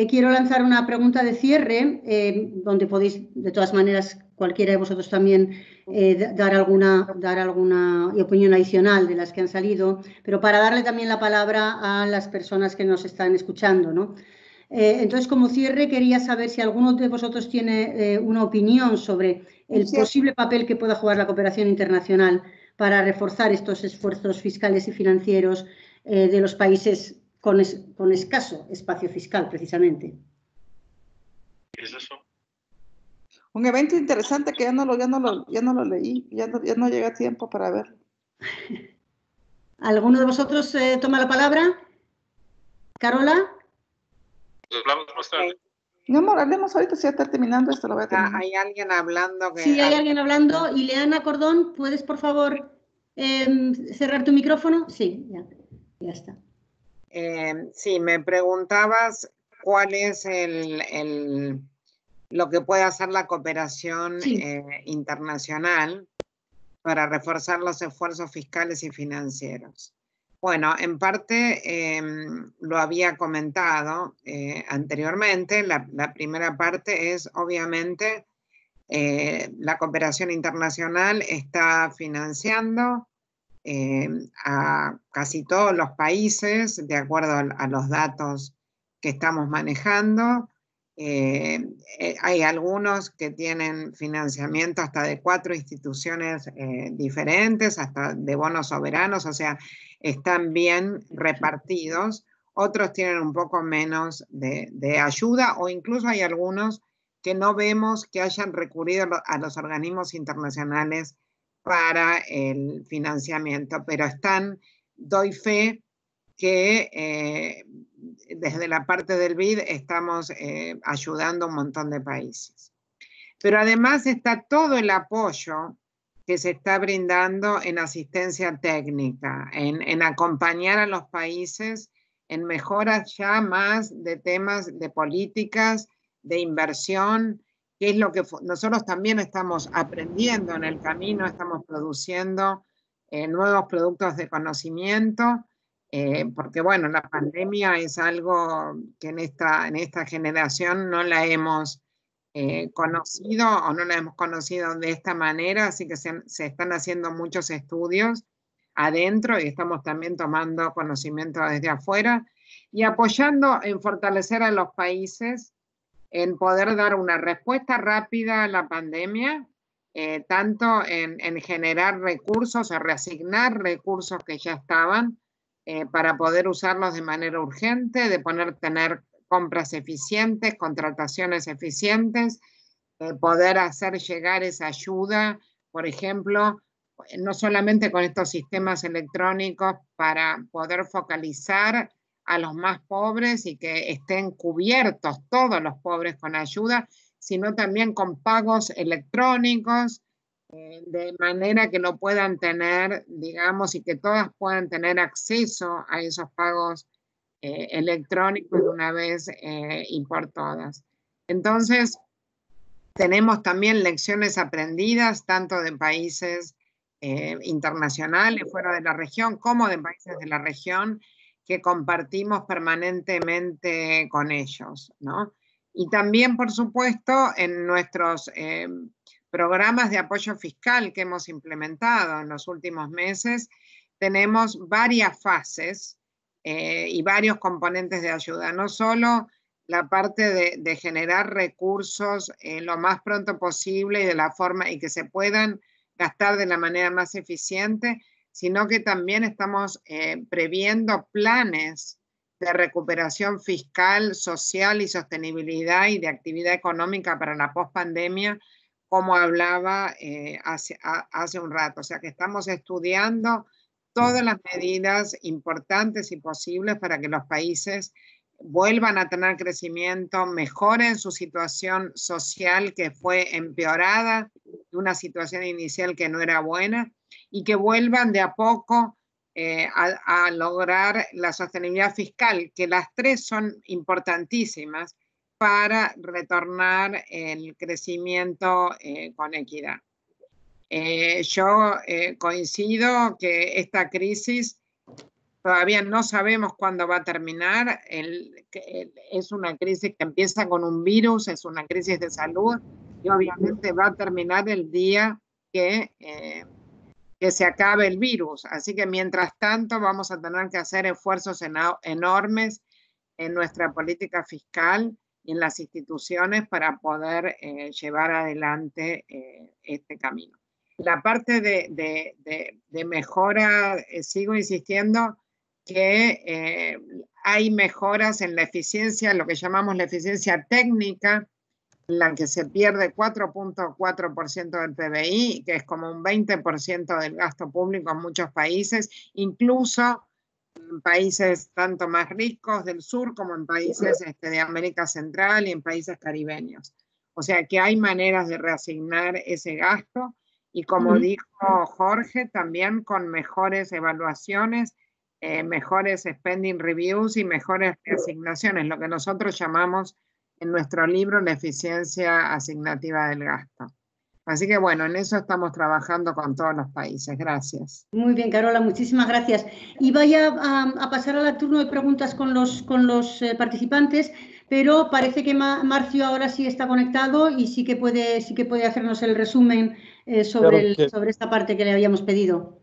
quiero lanzar una pregunta de cierre, donde podéis, de todas maneras, cualquiera de vosotros también dar alguna opinión adicional de las que han salido, pero para darle también la palabra a las personas que nos están escuchando, ¿no? Entonces, como cierre, quería saber si alguno de vosotros tiene una opinión sobre el posible papel que pueda jugar la cooperación internacional para reforzar estos esfuerzos fiscales y financieros de los países con escaso espacio fiscal, precisamente. ¿Qué es eso? Un evento interesante que ya no lo leí, ya no llega a tiempo para verlo. ¿Alguno de vosotros toma la palabra? ¿Carola? Hablamos más tarde. No, hablemos ahorita, si ya está terminando esto, lo voy a terminar. Hay alguien hablando. Sí, hay alguien hablando. Ileana Cordón, ¿puedes, por favor, cerrar tu micrófono? Sí, ya está. Sí, me preguntabas cuál es lo que puede hacer la cooperación internacional para reforzar los esfuerzos fiscales y financieros. Bueno, en parte lo había comentado anteriormente. La primera parte es, obviamente, la cooperación internacional está financiando a casi todos los países, de acuerdo a los datos que estamos manejando. Hay algunos que tienen financiamiento hasta de 4 instituciones diferentes, hasta de bonos soberanos, o sea, están bien repartidos. Otros tienen un poco menos de ayuda, o incluso hay algunos que no vemos que hayan recurrido a los organismos internacionales para el financiamiento, pero doy fe que desde la parte del BID estamos ayudando a un montón de países. Pero además está todo el apoyo que se está brindando en asistencia técnica, en acompañar a los países en mejoras ya más de temas de políticas, de inversión, que es lo que nosotros también estamos aprendiendo en el camino, estamos produciendo nuevos productos de conocimiento, porque bueno, la pandemia es algo que en esta generación no la hemos conocido o no la hemos conocido de esta manera, así que se están haciendo muchos estudios adentro y estamos también tomando conocimiento desde afuera y apoyando en fortalecer a los países en poder dar una respuesta rápida a la pandemia, tanto en generar recursos o reasignar recursos que ya estaban para poder usarlos de manera urgente, de tener compras eficientes, contrataciones eficientes, poder hacer llegar esa ayuda, por ejemplo, no solamente con estos sistemas electrónicos para poder focalizar a los más pobres y que estén cubiertos todos los pobres con ayuda, sino también con pagos electrónicos, de manera que lo puedan tener, digamos, y que todas puedan tener acceso a esos pagos electrónicos de una vez y por todas. Entonces, tenemos también lecciones aprendidas, tanto de países internacionales fuera de la región, como de países de la región, que compartimos permanentemente con ellos, ¿no? Y también, por supuesto, en nuestros programas de apoyo fiscal que hemos implementado en los últimos meses, tenemos varias fases y varios componentes de ayuda, no solo la parte de generar recursos lo más pronto posible y de la forma y que se puedan gastar de la manera más eficiente, sino que también estamos previendo planes de recuperación fiscal, social y sostenibilidad y de actividad económica para la pospandemia, como hablaba hace un rato. O sea que estamos estudiando todas las medidas importantes y posibles para que los países vuelvan a tener crecimiento, mejoren su situación social que fue empeorada de una situación inicial que no era buena, y que vuelvan de a poco a lograr la sostenibilidad fiscal, que las tres son importantísimas para retornar el crecimiento con equidad. Yo coincido que esta crisis todavía no sabemos cuándo va a terminar. Es una crisis que empieza con un virus, es una crisis de salud y obviamente va a terminar el día que se acabe el virus. Así que mientras tanto vamos a tener que hacer esfuerzos enormes en nuestra política fiscal y en las instituciones para poder llevar adelante este camino. La parte de mejora, sigo insistiendo que hay mejoras en la eficiencia, lo que llamamos la eficiencia técnica, en la que se pierde 4.4% del PBI, que es como un 20% del gasto público en muchos países, incluso en países tanto más ricos del sur como en países de América Central y en países caribeños. O sea que hay maneras de reasignar ese gasto y, como dijo Jorge, también con mejores evaluaciones, mejores spending reviews y mejores reasignaciones, lo que nosotros llamamos en nuestro libro la eficiencia asignativa del gasto. Así que bueno, en eso estamos trabajando con todos los países. Gracias. Muy bien, Carola, muchísimas gracias. Y vaya a pasar al turno de preguntas con los participantes, pero parece que Marcio ahora sí está conectado y sí que puede hacernos el resumen sobre esta parte que le habíamos pedido.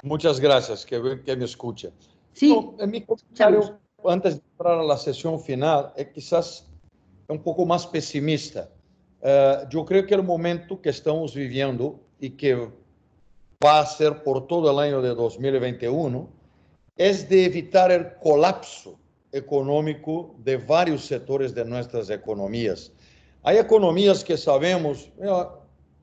Muchas gracias, que me escucha. Sí. No, en mi comentario, antes de entrar a la sesión final, quizás un poco más pesimista. Yo creo que el momento que estamos viviendo y que va a ser por todo el año de 2021 es de evitar el colapso económico de varios sectores de nuestras economías. Hay economías que sabemos,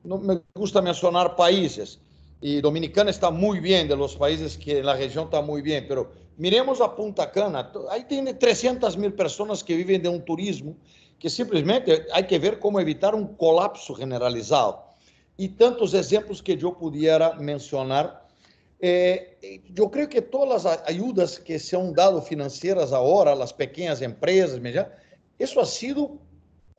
no me gusta mencionar países, y Dominicana está muy bien, de los países que en la región está muy bien, pero miremos a Punta Cana, ahí tiene 300.000 personas que viven de un turismo que simplesmente hay que ver cómo evitar un colapso generalizado. Y tantos ejemplos que yo pudiera mencionar. Yo creo que todas las ayudas que se han dado financieras ahora, las pequeñas empresas, eso ha sido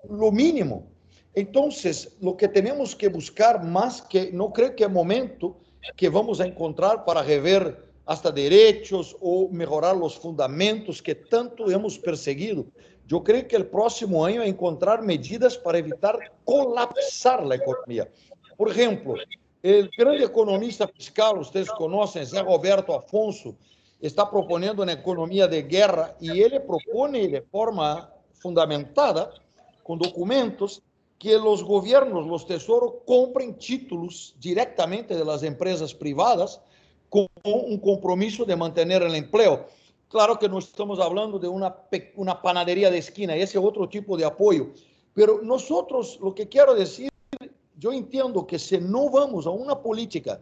lo mínimo. Entonces, lo que tenemos que buscar más, que no creo que es momento que vamos a encontrar para rever hasta derechos o mejorar los fundamentos que tanto hemos perseguido. Yo creo que el próximo año encontrar medidas para evitar colapsar la economía. Por ejemplo, el gran economista fiscal, ustedes conocen, Zé Roberto Afonso, está proponiendo una economía de guerra y él propone de forma fundamentada, con documentos, que los gobiernos, los tesoros, compren títulos directamente de las empresas privadas con un compromiso de mantener el empleo. Claro que no estamos hablando de una panadería de esquina, ese es otro tipo de apoyo. Pero nosotros, lo que quiero decir, yo entiendo que si no vamos a una política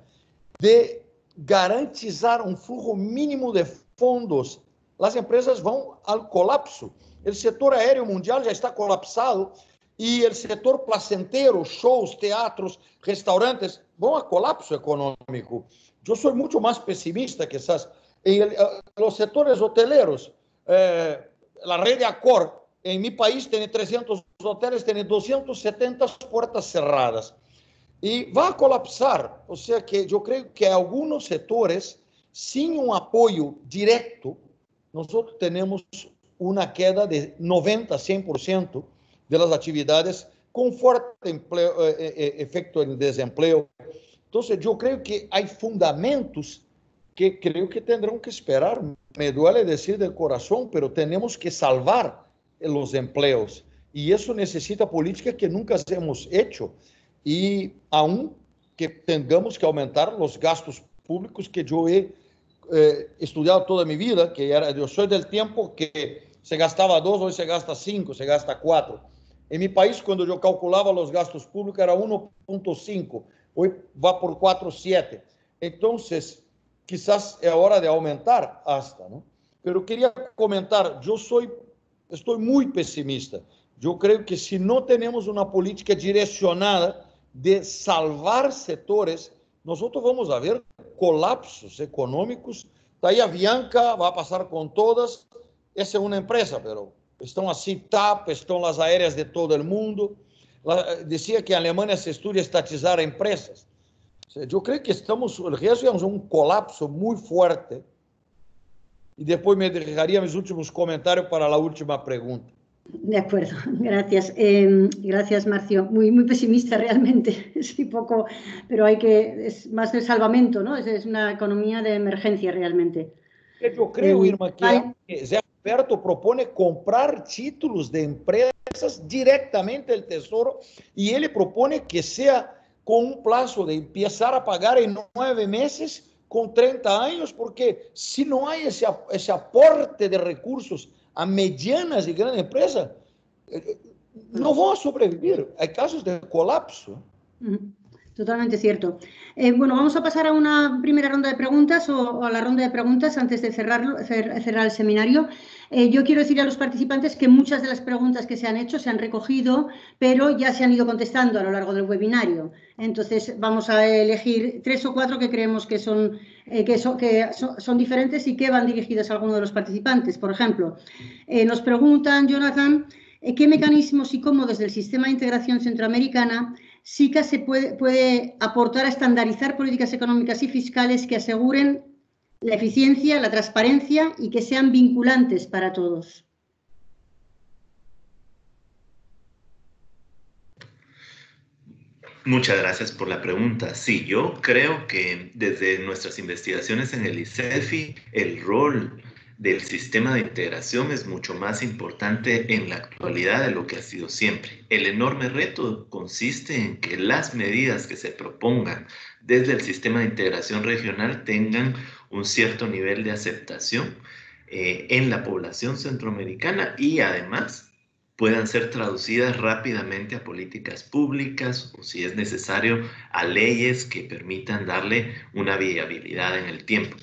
de garantizar un flujo mínimo de fondos, las empresas van al colapso. El sector aéreo mundial ya está colapsado y el sector placentero, shows, teatros, restaurantes, van a colapso económico. Yo soy mucho más pesimista quizás. En los sectores hoteleros, la red de Accor, en mi país tiene 300 hoteles, tiene 270 puertas cerradas. Y va a colapsar. O sea que yo creo que algunos sectores, sin un apoyo directo, nosotros tenemos una queda de 90-100% de las actividades con fuerte efecto en desempleo. Entonces, yo creo que hay fundamentos que creo que tendrán que esperar. Me duele decir del corazón, pero tenemos que salvar los empleos. Y eso necesita política que nunca hemos hecho. Y aún que tengamos que aumentar los gastos públicos que yo he estudiado toda mi vida, yo soy del tiempo que se gastaba 2, hoy se gasta 5, se gasta 4. En mi país, cuando yo calculaba los gastos públicos, era 1.5, hoy va por 4.7. Entonces, quizás es hora de aumentar hasta, ¿no? Pero quería comentar, estoy muy pesimista. Yo creo que si no tenemos una política direccionada de salvar sectores, nosotros vamos a ver colapsos económicos. Está ahí Avianca, va a pasar con todas. Esa es una empresa, pero están así TAP, están las aéreas de todo el mundo. Decía que en Alemania se estudia estatizar empresas. O sea, yo creo que el riesgo es un colapso muy fuerte. Y después me dejaría mis últimos comentarios para la última pregunta. De acuerdo, gracias. Gracias, Marcio. Muy, muy pesimista realmente, sí, poco, pero es más de salvamento, ¿no? Es una economía de emergencia realmente. Yo creo, Irma, que Zé Roberto propone comprar títulos de empresas directamente del Tesoro y él propone que sea con un plazo de empezar a pagar en 9 meses con 30 años, porque si no hay ese aporte de recursos a medianas y grandes empresas, no van a sobrevivir. Hay casos de colapso. Totalmente cierto. Bueno, vamos a pasar a una primera ronda de preguntas o a la ronda de preguntas antes de cerrar el seminario. Yo quiero decir a los participantes que muchas de las preguntas que se han hecho se han recogido, pero ya se han ido contestando a lo largo del webinario. Entonces, vamos a elegir 3 o 4 que creemos que son diferentes y que van dirigidas a alguno de los participantes. Por ejemplo, nos preguntan, Jonathan, ¿qué mecanismos y cómo desde el sistema de integración centroamericana SICA se puede aportar a estandarizar políticas económicas y fiscales que aseguren la eficiencia, la transparencia y que sean vinculantes para todos. Muchas gracias por la pregunta. Sí, yo creo que desde nuestras investigaciones en el ICEFI, el rol del sistema de integración es mucho más importante en la actualidad de lo que ha sido siempre. El enorme reto consiste en que las medidas que se propongan desde el sistema de integración regional tengan un cierto nivel de aceptación en la población centroamericana y además puedan ser traducidas rápidamente a políticas públicas o, si es necesario, a leyes que permitan darle una viabilidad en el tiempo.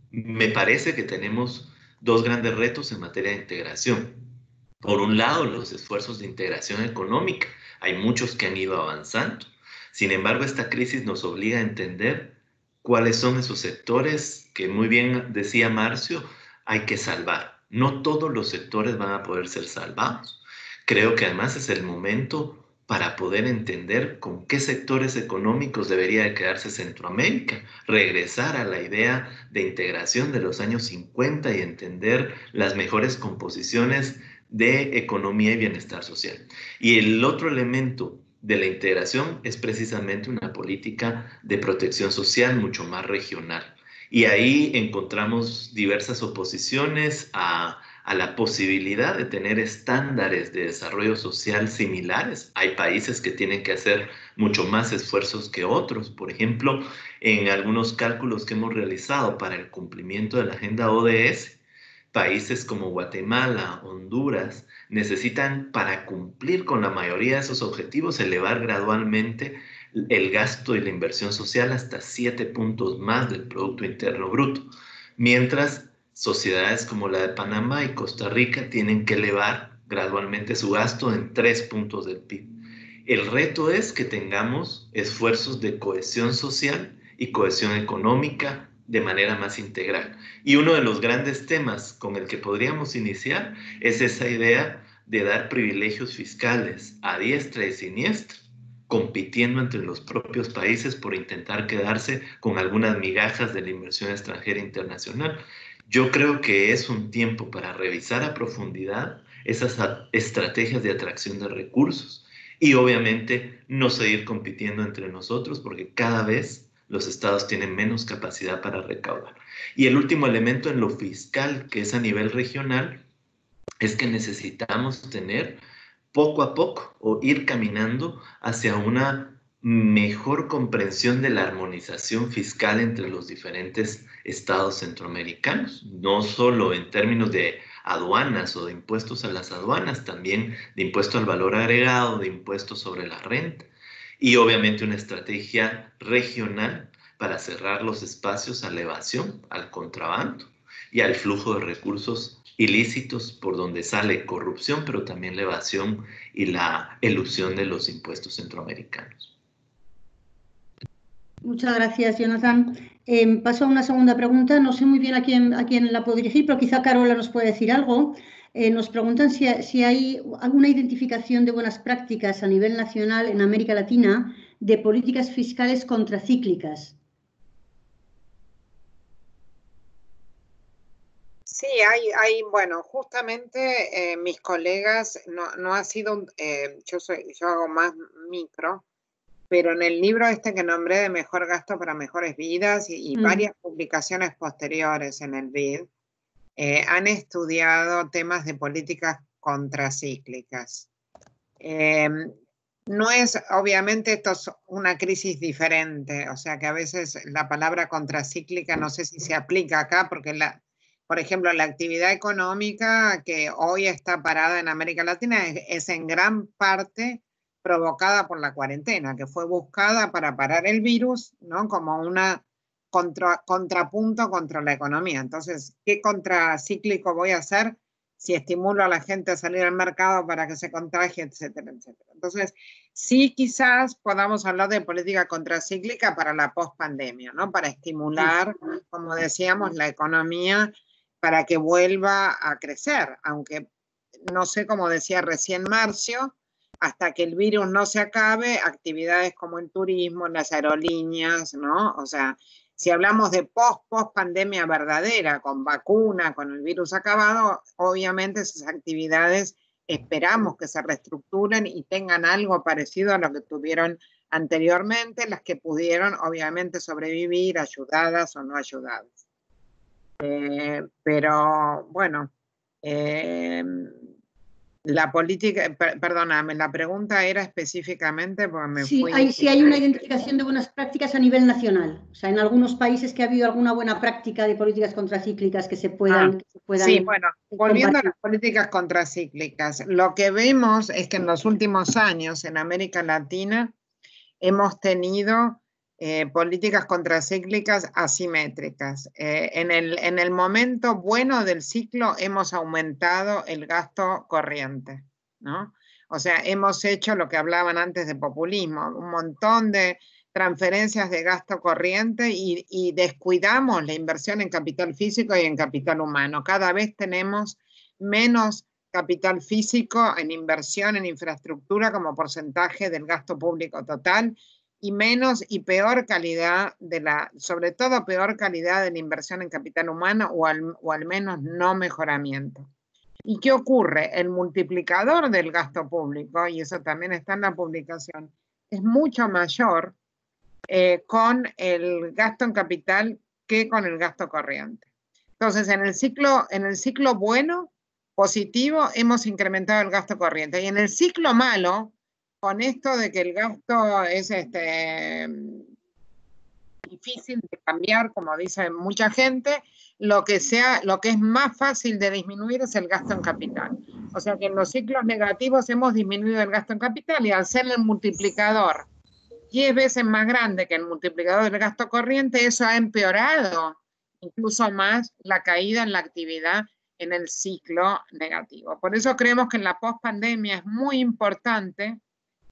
Me parece que tenemos dos grandes retos en materia de integración. Por un lado, los esfuerzos de integración económica. Hay muchos que han ido avanzando. Sin embargo, esta crisis nos obliga a entender cuáles son esos sectores que, muy bien decía Marcio, hay que salvar. No todos los sectores van a poder ser salvados. Creo que además es el momento para poder entender con qué sectores económicos debería de quedarse Centroamérica, regresar a la idea de integración de los años 50 y entender las mejores composiciones de economía y bienestar social. Y el otro elemento de la integración es precisamente una política de protección social mucho más regional. Y ahí encontramos diversas oposiciones a la posibilidad de tener estándares de desarrollo social similares. Hay países que tienen que hacer mucho más esfuerzos que otros. Por ejemplo, en algunos cálculos que hemos realizado para el cumplimiento de la agenda ODS, países como Guatemala, Honduras, necesitan, para cumplir con la mayoría de esos objetivos, elevar gradualmente el gasto y la inversión social hasta 7 puntos más del Producto Interno Bruto, mientras sociedades como la de Panamá y Costa Rica tienen que elevar gradualmente su gasto en 3 puntos del PIB. El reto es que tengamos esfuerzos de cohesión social y cohesión económica de manera más integral. Y uno de los grandes temas con el que podríamos iniciar es esa idea de dar privilegios fiscales a diestra y siniestra, compitiendo entre los propios países por intentar quedarse con algunas migajas de la inversión extranjera internacional. Yo creo que es un tiempo para revisar a profundidad esas estrategias de atracción de recursos y obviamente no seguir compitiendo entre nosotros porque cada vez los estados tienen menos capacidad para recaudar. Y el último elemento en lo fiscal, que es a nivel regional, es que necesitamos tener poco a poco o ir caminando hacia una mejor comprensión de la armonización fiscal entre los diferentes estados centroamericanos, no solo en términos de aduanas o de impuestos a las aduanas, también de impuesto al valor agregado, de impuestos sobre la renta y obviamente una estrategia regional para cerrar los espacios a la evasión, al contrabando y al flujo de recursos ilícitos por donde sale corrupción, pero también la evasión y la elusión de los impuestos centroamericanos. Muchas gracias, Jonathan. Paso a una segunda pregunta. No sé muy bien a quién la puedo dirigir, pero quizá Carola nos puede decir algo. Nos preguntan si hay alguna identificación de buenas prácticas a nivel nacional en América Latina de políticas fiscales contracíclicas. Sí, bueno, justamente mis colegas, no ha sido, yo hago más micro, pero en el libro este que nombré de Mejor Gasto para Mejores Vidas y varias publicaciones posteriores en el BID, han estudiado temas de políticas contracíclicas. No es, obviamente, esto es una crisis diferente, o sea que a veces la palabra contracíclica no sé si se aplica acá, porque por ejemplo, la actividad económica que hoy está parada en América Latina es en gran parte provocada por la cuarentena, que fue buscada para parar el virus, ¿no? Como una contrapunto contra la economía. Entonces, ¿qué contracíclico voy a hacer si estimulo a la gente a salir al mercado para que se contagie, etcétera, etcétera? Entonces, sí quizás podamos hablar de política contracíclica para la pospandemia, ¿no? Para estimular, como decíamos, la economía para que vuelva a crecer, aunque no sé, como decía recién Marcio, hasta que el virus no se acabe, actividades como el turismo, las aerolíneas, ¿no? O sea, si hablamos de post-pandemia verdadera, con vacuna, con el virus acabado, obviamente esas actividades esperamos que se reestructuren y tengan algo parecido a lo que tuvieron anteriormente, las que pudieron obviamente sobrevivir, ayudadas o no ayudadas. Pero bueno, la política, perdóname, la pregunta era específicamente porque me fui... Sí, hay una identificación de buenas prácticas a nivel nacional. O sea, en algunos países que ha habido alguna buena práctica de políticas contracíclicas que se puedan... Sí, bueno, volviendo a las políticas contracíclicas, lo que vemos es que en los últimos años en América Latina hemos tenido políticas contracíclicas asimétricas. En el momento bueno del ciclo hemos aumentado el gasto corriente, ¿no? O sea, hemos hecho lo que hablaban antes de populismo, un montón de transferencias de gasto corriente y descuidamos la inversión en capital físico y en capital humano. Cada vez tenemos menos capital físico en inversión en infraestructura como porcentaje del gasto público total, y menos y peor calidad sobre todo peor calidad de la inversión en capital humano o al menos no mejoramiento. ¿Y qué ocurre? El multiplicador del gasto público, y eso también está en la publicación, es mucho mayor con el gasto en capital que con el gasto corriente. Entonces, en el ciclo bueno, positivo, hemos incrementado el gasto corriente. Y en el ciclo malo, con esto de que el gasto es difícil de cambiar, como dice mucha gente, lo que es más fácil de disminuir es el gasto en capital. O sea que en los ciclos negativos hemos disminuido el gasto en capital y al ser el multiplicador 10 veces más grande que el multiplicador del gasto corriente, eso ha empeorado incluso más la caída en la actividad en el ciclo negativo. Por eso creemos que en la pospandemia es muy importante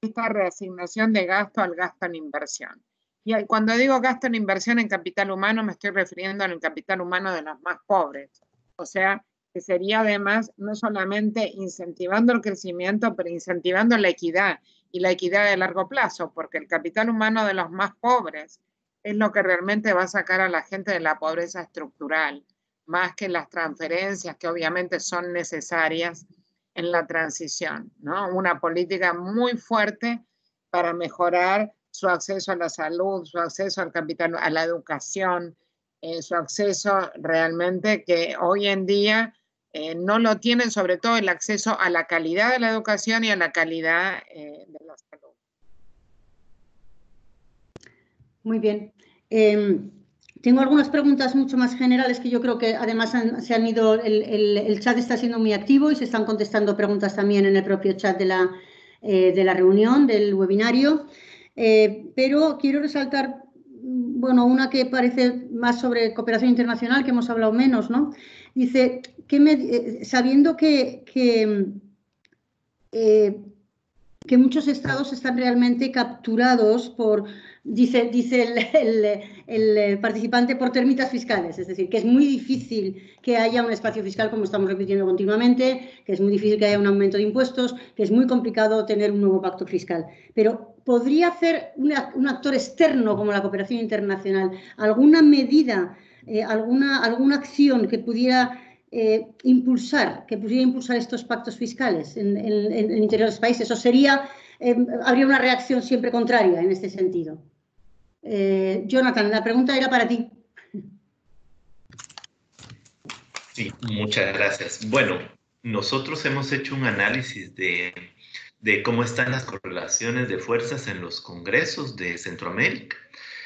esta reasignación de gasto al gasto en inversión. Y cuando digo gasto en inversión en capital humano, me estoy refiriendo al capital humano de los más pobres. O sea, que sería además no solamente incentivando el crecimiento, pero incentivando la equidad y la equidad de largo plazo, porque el capital humano de los más pobres es lo que realmente va a sacar a la gente de la pobreza estructural, más que las transferencias que obviamente son necesarias en la transición, ¿no? Una política muy fuerte para mejorar su acceso a la salud, su acceso al capital, a la educación, su acceso realmente que hoy en día no lo tienen, sobre todo el acceso a la calidad de la educación y a la calidad de la salud. Muy bien. Tengo algunas preguntas mucho más generales que yo creo que además se han ido, el chat está siendo muy activo y se están contestando preguntas también en el propio chat de la reunión, del webinario. Pero quiero resaltar, bueno, una que parece más sobre cooperación internacional, que hemos hablado menos, ¿no? Dice, sabiendo que muchos estados están realmente capturados por, dice el participante, por termitas fiscales, es decir, que es muy difícil que haya un espacio fiscal, como estamos repitiendo continuamente, que es muy difícil que haya un aumento de impuestos, que es muy complicado tener un nuevo pacto fiscal. Pero ¿podría hacer un actor externo como la cooperación internacional alguna medida, alguna acción que pudiera impulsar estos pactos fiscales en el interior de los países? ¿O habría una reacción siempre contraria en este sentido? Jonathan, la pregunta era para ti. Sí, muchas gracias. Bueno, nosotros hemos hecho un análisis de cómo están las correlaciones de fuerzas en los congresos de Centroamérica.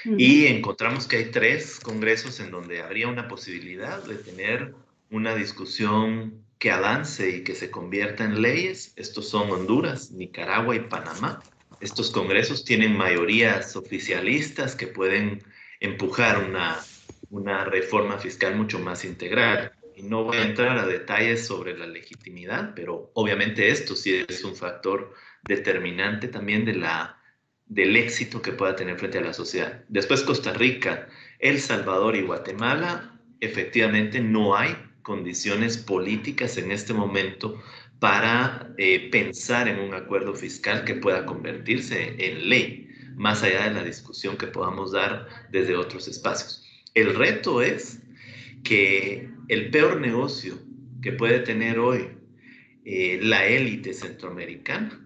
Y encontramos que hay 3 congresos en donde habría una posibilidad de tener una discusión que avance y que se convierta en leyes. Estos son Honduras, Nicaragua y Panamá. Estos congresos tienen mayorías oficialistas que pueden empujar una reforma fiscal mucho más integral. Y no voy a entrar a detalles sobre la legitimidad, pero obviamente esto sí es un factor determinante también del éxito que pueda tener frente a la sociedad. Después Costa Rica, El Salvador y Guatemala, efectivamente no hay condiciones políticas en este momento para pensar en un acuerdo fiscal que pueda convertirse en ley, más allá de la discusión que podamos dar desde otros espacios. El reto es que el peor negocio que puede tener hoy la élite centroamericana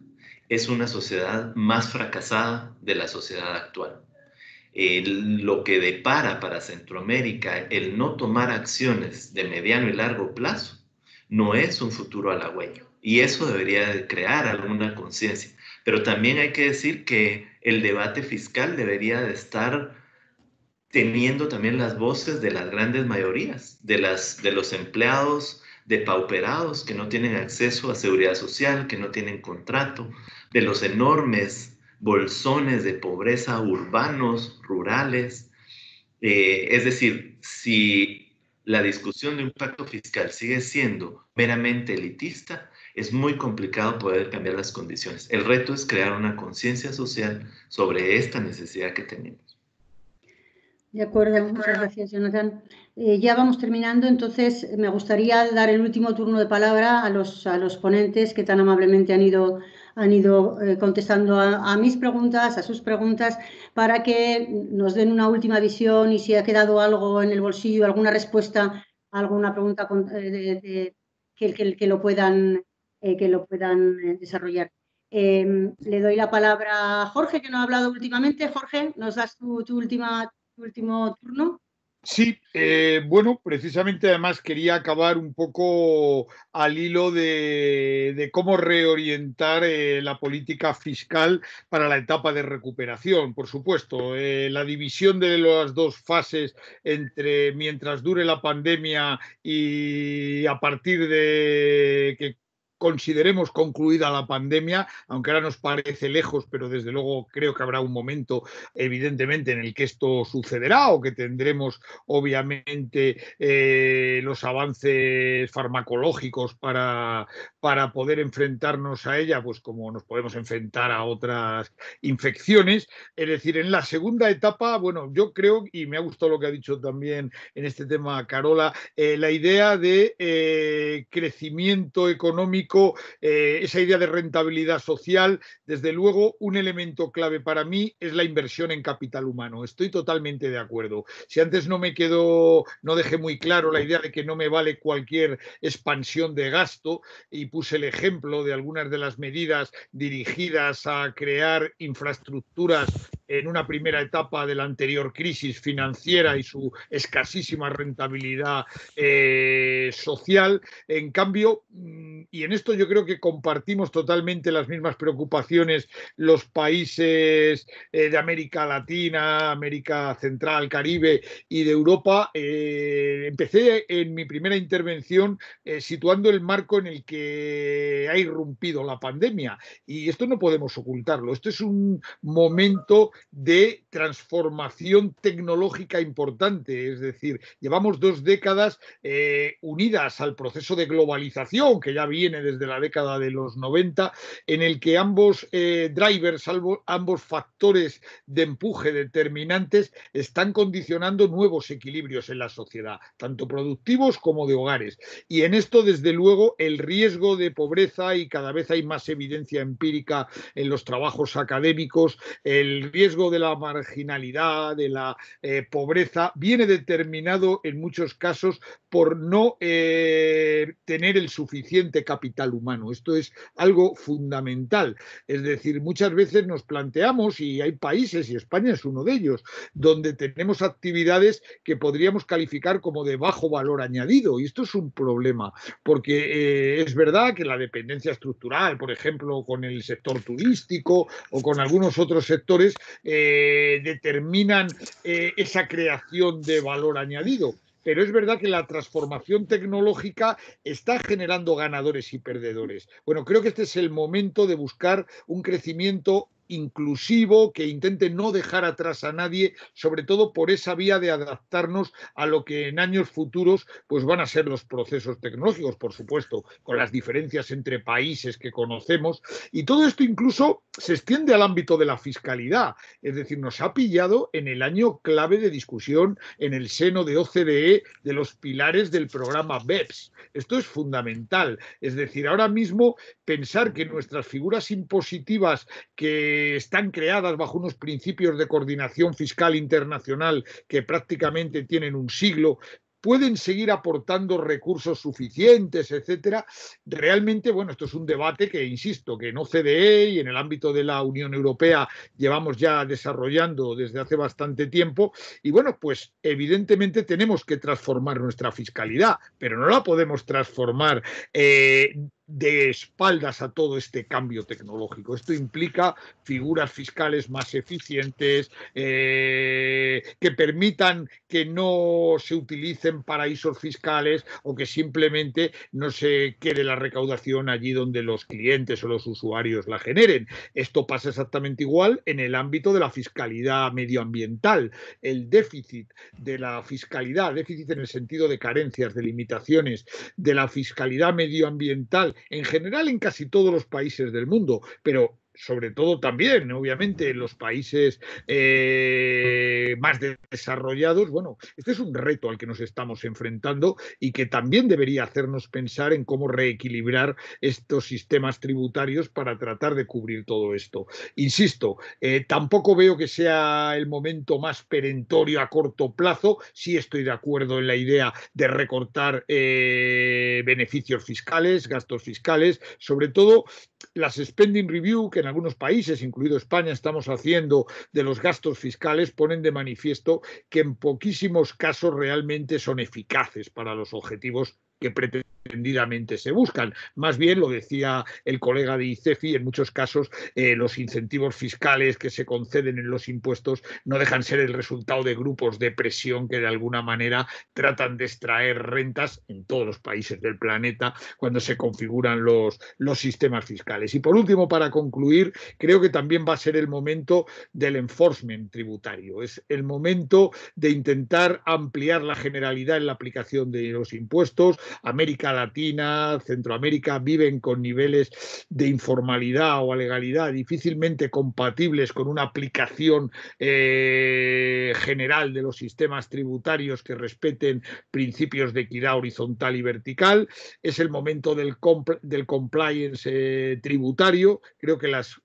es una sociedad más fracasada de la sociedad actual. Lo que depara para Centroamérica el no tomar acciones de mediano y largo plazo no es un futuro halagüeño, y eso debería de crear alguna conciencia. Pero también hay que decir que el debate fiscal debería de estar teniendo también las voces de las grandes mayorías, de los empleados depauperados que no tienen acceso a seguridad social, que no tienen contrato, de los enormes bolsones de pobreza urbanos, rurales. Es decir, si la discusión de un pacto fiscal sigue siendo meramente elitista, es muy complicado poder cambiar las condiciones. El reto es crear una conciencia social sobre esta necesidad que tenemos. De acuerdo, muchas gracias, Jonathan. Ya vamos terminando, entonces me gustaría dar el último turno de palabra a los ponentes que tan amablemente han ido contestando a mis preguntas, a sus preguntas, para que nos den una última visión y si ha quedado algo en el bolsillo, alguna respuesta a alguna pregunta que lo puedan desarrollar. Le doy la palabra a Jorge, que no ha hablado últimamente. Jorge, ¿nos das tu último turno? Sí, bueno, precisamente además quería acabar un poco al hilo de cómo reorientar la política fiscal para la etapa de recuperación. Por supuesto, la división de las dos fases entre mientras dure la pandemia y a partir de que consideremos concluida la pandemia, aunque ahora nos parece lejos, pero desde luego creo que habrá un momento, evidentemente, en el que esto sucederá o que tendremos, obviamente, los avances farmacológicos para poder enfrentarnos a ella, pues como nos podemos enfrentar a otras infecciones. Es decir, en la segunda etapa, bueno, yo creo, y me ha gustado lo que ha dicho también en este tema Carola, la idea de crecimiento económico, esa idea de rentabilidad social. Desde luego, un elemento clave para mí es la inversión en capital humano. Estoy totalmente de acuerdo. Si antes no dejé muy claro la idea de que no me vale cualquier expansión de gasto, y puse el ejemplo de algunas de las medidas dirigidas a crear infraestructuras en una primera etapa de la anterior crisis financiera y su escasísima rentabilidad social. En cambio, y en esto yo creo que compartimos totalmente las mismas preocupaciones los países de América Latina, América Central, Caribe y de Europa. Empecé en mi primera intervención situando el marco en el que ha irrumpido la pandemia, y esto no podemos ocultarlo. Esto es un momento de transformación tecnológica importante, es decir, llevamos 2 décadas unidas al proceso de globalización que ya viene desde la década de los 90, en el que ambos drivers, ambos factores de empuje determinantes están condicionando nuevos equilibrios en la sociedad, tanto productivos como de hogares. Y en esto, desde luego, el riesgo de pobreza, y cada vez hay más evidencia empírica en los trabajos académicos, el riesgo de la marginalidad, de la pobreza, viene determinado en muchos casos por no tener el suficiente capital humano. Esto es algo fundamental. Es decir, muchas veces nos planteamos, y hay países, y España es uno de ellos, donde tenemos actividades que podríamos calificar como de bajo valor añadido, y esto es un problema, porque es verdad que la dependencia estructural, por ejemplo, con el sector turístico o con algunos otros sectores, determinan esa creación de valor añadido. Pero es verdad que la transformación tecnológica está generando ganadores y perdedores. Bueno, creo que este es el momento de buscar un crecimiento inclusivo, que intente no dejar atrás a nadie, sobre todo por esa vía de adaptarnos a lo que en años futuros pues van a ser los procesos tecnológicos, por supuesto, con las diferencias entre países que conocemos. Y todo esto incluso se extiende al ámbito de la fiscalidad. Es decir, nos ha pillado en el año clave de discusión en el seno de OCDE de los pilares del programa BEPS. Esto es fundamental. Es decir, ahora mismo pensar que nuestras figuras impositivas que están creadas bajo unos principios de coordinación fiscal internacional que prácticamente tienen un siglo, pueden seguir aportando recursos suficientes, etcétera. Realmente, bueno, esto es un debate que, insisto, que en OCDE y en el ámbito de la Unión Europea llevamos ya desarrollando desde hace bastante tiempo. Y bueno, pues evidentemente tenemos que transformar nuestra fiscalidad, pero no la podemos transformar de espaldas a todo este cambio tecnológico. Esto implica figuras fiscales más eficientes, que permitan que no se utilicen paraísos fiscales o que simplemente no se quede la recaudación allí donde los clientes o los usuarios la generen. Esto pasa exactamente igual en el ámbito de la fiscalidad medioambiental. El déficit de la fiscalidad, déficit en el sentido de carencias, de limitaciones de la fiscalidad medioambiental, en general en casi todos los países del mundo, pero sobre todo también, obviamente, en los países más desarrollados. Bueno, este es un reto al que nos estamos enfrentando y que también debería hacernos pensar en cómo reequilibrar estos sistemas tributarios para tratar de cubrir todo esto. Insisto, tampoco veo que sea el momento más perentorio a corto plazo. Sí estoy de acuerdo en la idea de recortar beneficios fiscales, gastos fiscales, sobre todo las spending review que en algunos países, incluido España, estamos haciendo de los gastos fiscales, ponen de manifiesto que en poquísimos casos realmente son eficaces para los objetivos que pretendidamente se buscan. Más bien, lo decía el colega de ICEFI, en muchos casos los incentivos fiscales que se conceden en los impuestos no dejan ser el resultado de grupos de presión que de alguna manera tratan de extraer rentas en todos los países del planeta cuando se configuran los sistemas fiscales. Y por último, para concluir, creo que también va a ser el momento del enforcement tributario. Es el momento de intentar ampliar la generalidad en la aplicación de los impuestos. América Latina, Centroamérica viven con niveles de informalidad o ilegalidad difícilmente compatibles con una aplicación general de los sistemas tributarios que respeten principios de equidad horizontal y vertical. Es el momento del compliance tributario. Creo que las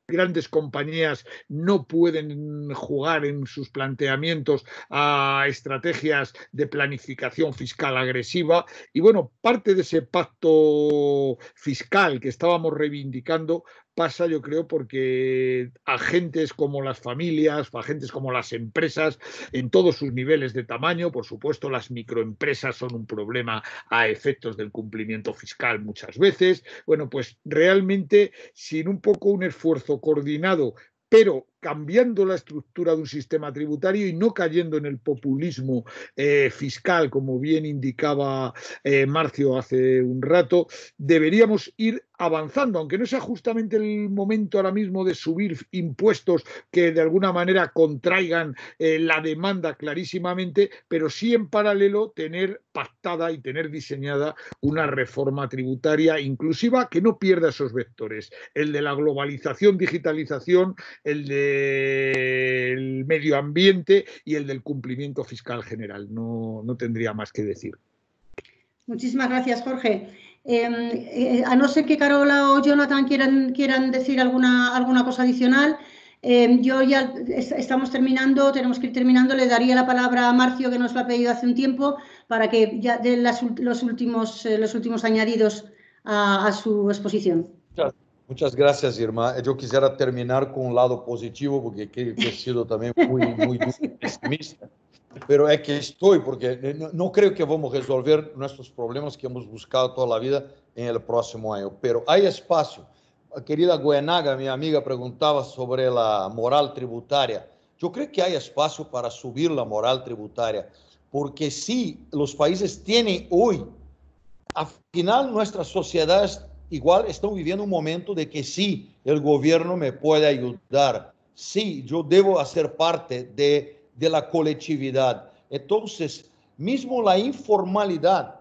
grandes compañías no pueden jugar en sus planteamientos a estrategias de planificación fiscal agresiva. Y bueno, parte de ese pacto fiscal que estábamos reivindicando pasa, yo creo, porque agentes como las familias, agentes como las empresas, en todos sus niveles de tamaño, por supuesto, las microempresas son un problema a efectos del cumplimiento fiscal muchas veces. Bueno, pues realmente sin un poco un esfuerzo coordinado, pero cambiando la estructura de un sistema tributario y no cayendo en el populismo fiscal, como bien indicaba Marcio hace un rato, deberíamos ir avanzando, aunque no sea justamente el momento ahora mismo de subir impuestos que de alguna manera contraigan la demanda clarísimamente, pero sí en paralelo tener pactada y tener diseñada una reforma tributaria inclusiva que no pierda esos vectores, el de la globalización, digitalización, el del medio ambiente y el del cumplimiento fiscal general. No tendría más que decir. Muchísimas gracias, Jorge. A no ser que Carola o Jonathan quieran decir alguna cosa adicional, yo ya estamos terminando, tenemos que ir terminando. Le daría la palabra a Marcio, que nos lo ha pedido hace un tiempo, para que ya dé los últimos añadidos a su exposición. Muchas gracias, Irma. Yo quisiera terminar con un lado positivo, porque creo que he sido también muy pesimista. Pero es que estoy, porque no creo que vamos a resolver nuestros problemas que hemos buscado toda la vida en el próximo año. Pero hay espacio. A querida Goenaga, mi amiga, preguntaba sobre la moral tributaria. Yo creo que hay espacio para subir la moral tributaria, porque si los países tienen hoy, al final nuestras sociedades igual están viviendo un momento de que sí, el gobierno me puede ayudar, sí, yo debo hacer parte de la colectividad. Entonces, mismo la informalidad,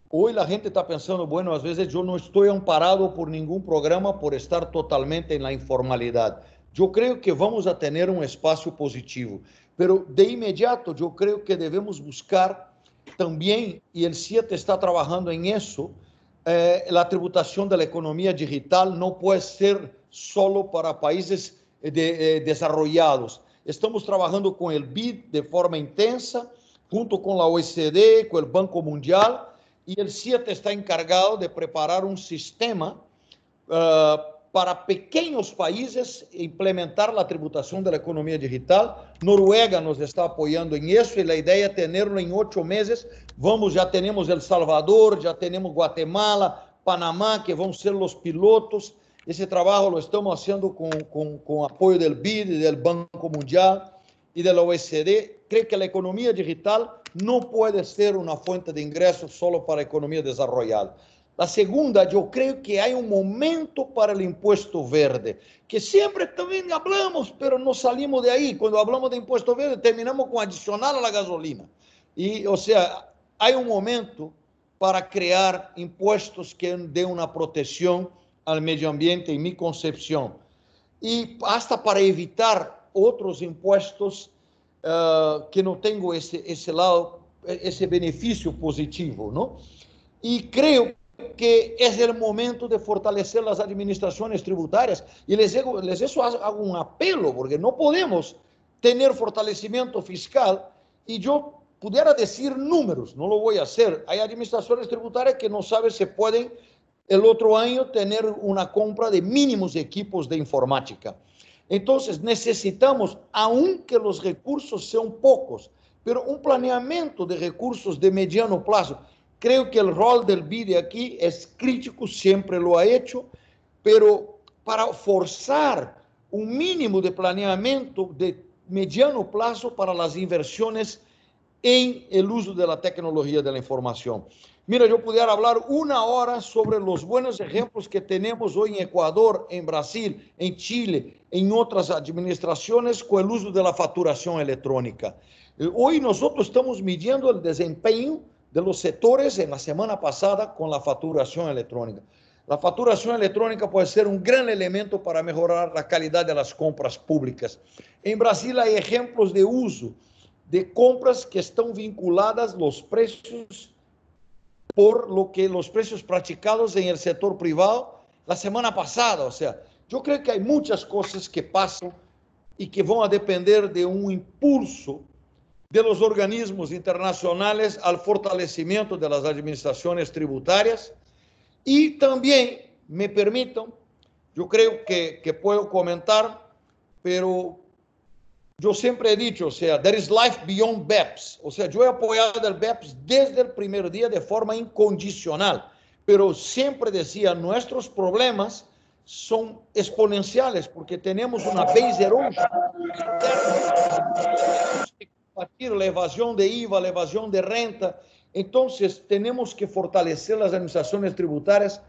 hoy la gente está pensando, bueno, a veces yo no estoy amparado por ningún programa por estar totalmente en la informalidad. Yo creo que vamos a tener un espacio positivo, pero de inmediato yo creo que debemos buscar también, y el 7 está trabajando en eso, la tributación de la economía digital no puede ser solo para países desarrollados. Estamos trabajando con el BID de forma intensa, junto con la OECD, con el Banco Mundial, y el 7 está encargado de preparar un sistema para pequeños países implementar la tributación de la economía digital. Noruega nos está apoyando en eso y la idea es tenerlo en 8 meses. Ya tenemos El Salvador, ya tenemos Guatemala, Panamá, que van a ser los pilotos. Ese trabajo lo estamos haciendo con apoyo del BID, del Banco Mundial y de la OECD. Creo que la economía digital no puede ser una fuente de ingresos solo para la economía desarrollada. La segunda, yo creo que hay un momento para el impuesto verde, que siempre también hablamos, pero no salimos de ahí. Cuando hablamos de impuesto verde, terminamos con adicional a la gasolina. Y, o sea, hay un momento para crear impuestos que den una protección al medio ambiente, en mi concepción. Y hasta para evitar otros impuestos que no tengan ese lado, ese beneficio positivo, ¿no? Y creo que es el momento de fortalecer las administraciones tributarias. Y eso hago un apelo, porque no podemos tener fortalecimiento fiscal y yo pudiera decir números, no lo voy a hacer. Hay administraciones tributarias que no saben si pueden el otro año tener una compra de mínimos equipos de informática. Entonces necesitamos, aunque los recursos sean pocos, pero un planeamiento de recursos de mediano plazo. Creo que el rol del BID aquí es crítico, siempre lo ha hecho, pero para forzar un mínimo de planeamiento de mediano plazo para las inversiones en el uso de la tecnología de la información. Mira, yo pudiera hablar 1 hora sobre los buenos ejemplos que tenemos hoy en Ecuador, en Brasil, en Chile, en otras administraciones con el uso de la facturación electrónica. Hoy nosotros estamos midiendo el desempeño de los sectores en la semana pasada con la facturación electrónica. La facturación electrónica puede ser un gran elemento para mejorar la calidad de las compras públicas. En Brasil hay ejemplos de uso de compras que están vinculadas los precios por lo que los precios practicados en el sector privado la semana pasada. O sea, yo creo que hay muchas cosas que pasan y que van a depender de un impulso de los organismos internacionales al fortalecimiento de las administraciones tributarias. Y también, me permitan, yo creo que puedo comentar, pero yo siempre he dicho, o sea, there is life beyond BEPS. O sea, yo he apoyado el BEPS desde el primer día de forma incondicional, pero siempre decía, nuestros problemas son exponenciales porque tenemos una base erosion la evasión de IVA, la evasión de renta. Entonces, tenemos que fortalecer las administraciones tributarias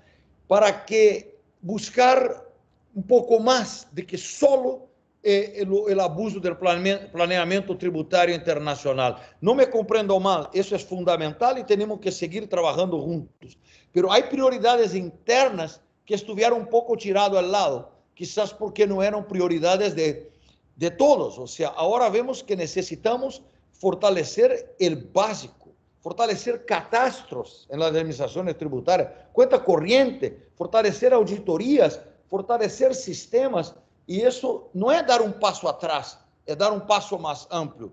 para que buscar un poco más de que solo el abuso del planeamiento tributario internacional. No me comprendo mal, eso es fundamental y tenemos que seguir trabajando juntos. Pero hay prioridades internas que estuvieron un poco tiradas al lado, quizás porque no eran prioridades de todos. O sea, ahora vemos que necesitamos fortalecer el básico, fortalecer catastros en las administraciones tributarias, cuenta corriente, fortalecer auditorías, fortalecer sistemas. Y eso no es dar un paso atrás, es dar un paso más amplio.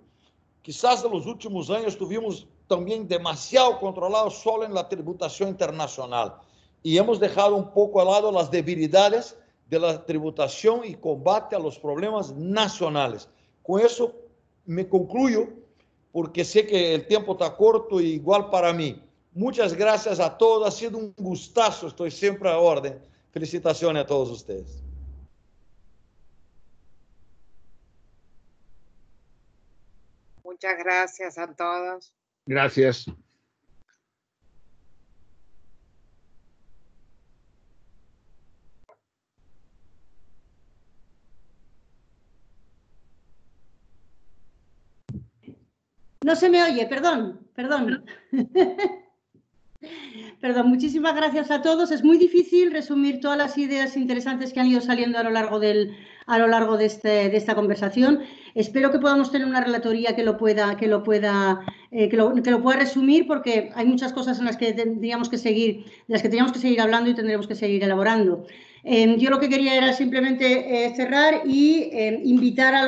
Quizás en los últimos años estuvimos también demasiado controlados solo en la tributación internacional y hemos dejado un poco al lado las debilidades de la tributación y combate a los problemas nacionales. Con eso me concluyo, porque sé que el tiempo está corto y igual para mí. Muchas gracias a todos, ha sido un gustazo, estoy siempre a orden. Felicitaciones a todos ustedes. Muchas gracias a todos. Gracias. No se me oye, perdón. Perdón, muchísimas gracias a todos. Es muy difícil resumir todas las ideas interesantes que han ido saliendo a lo largo de esta conversación. Espero que podamos tener una relatoría que lo pueda resumir, porque hay muchas cosas en las que teníamos que seguir hablando y tendremos que seguir elaborando. Yo lo que quería era simplemente cerrar y invitar a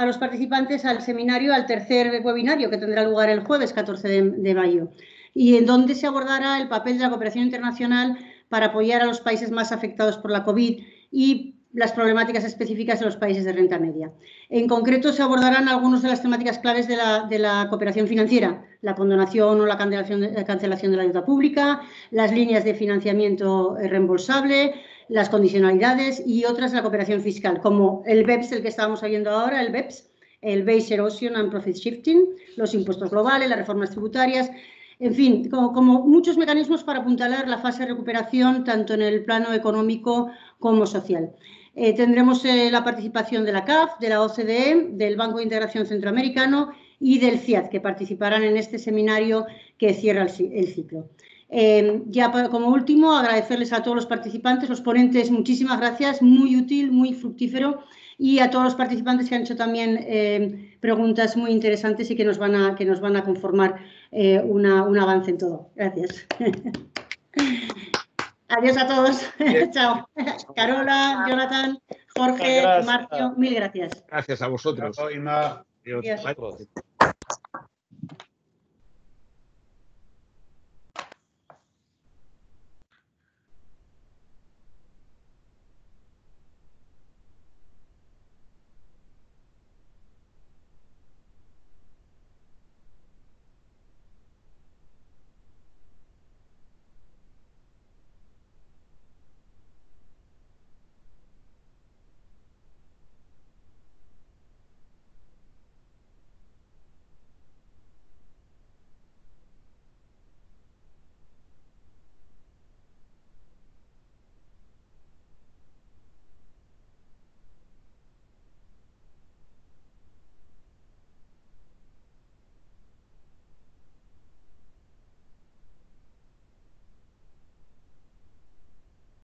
los participantes al seminario, al tercer webinario que tendrá lugar el jueves 14 de mayo. Y en donde se abordará el papel de la cooperación internacional para apoyar a los países más afectados por la COVID y las problemáticas específicas de los países de renta media. En concreto, se abordarán algunas de las temáticas claves de la cooperación financiera, la condonación o la cancelación de la deuda pública, las líneas de financiamiento reembolsable, las condicionalidades y otras de la cooperación fiscal, como el BEPS, el que estábamos oyendo ahora, el BEPS, el Base Erosion and Profit Shifting, los impuestos globales, las reformas tributarias. En fin, como muchos mecanismos para apuntalar la fase de recuperación tanto en el plano económico como social. Tendremos la participación de la CAF, de la OCDE, del Banco de Integración Centroamericano y del CIAD, que participarán en este seminario que cierra el ciclo. Como último, agradecerles a todos los participantes, los ponentes, muchísimas gracias, muy útil, muy fructífero, y a todos los participantes que han hecho también preguntas muy interesantes y que nos van a conformar un avance en todo. Gracias. Adiós a todos. Chao. Carola, Jonathan, Jorge, Marcio, mil gracias. Gracias a vosotros. Adiós. Adiós.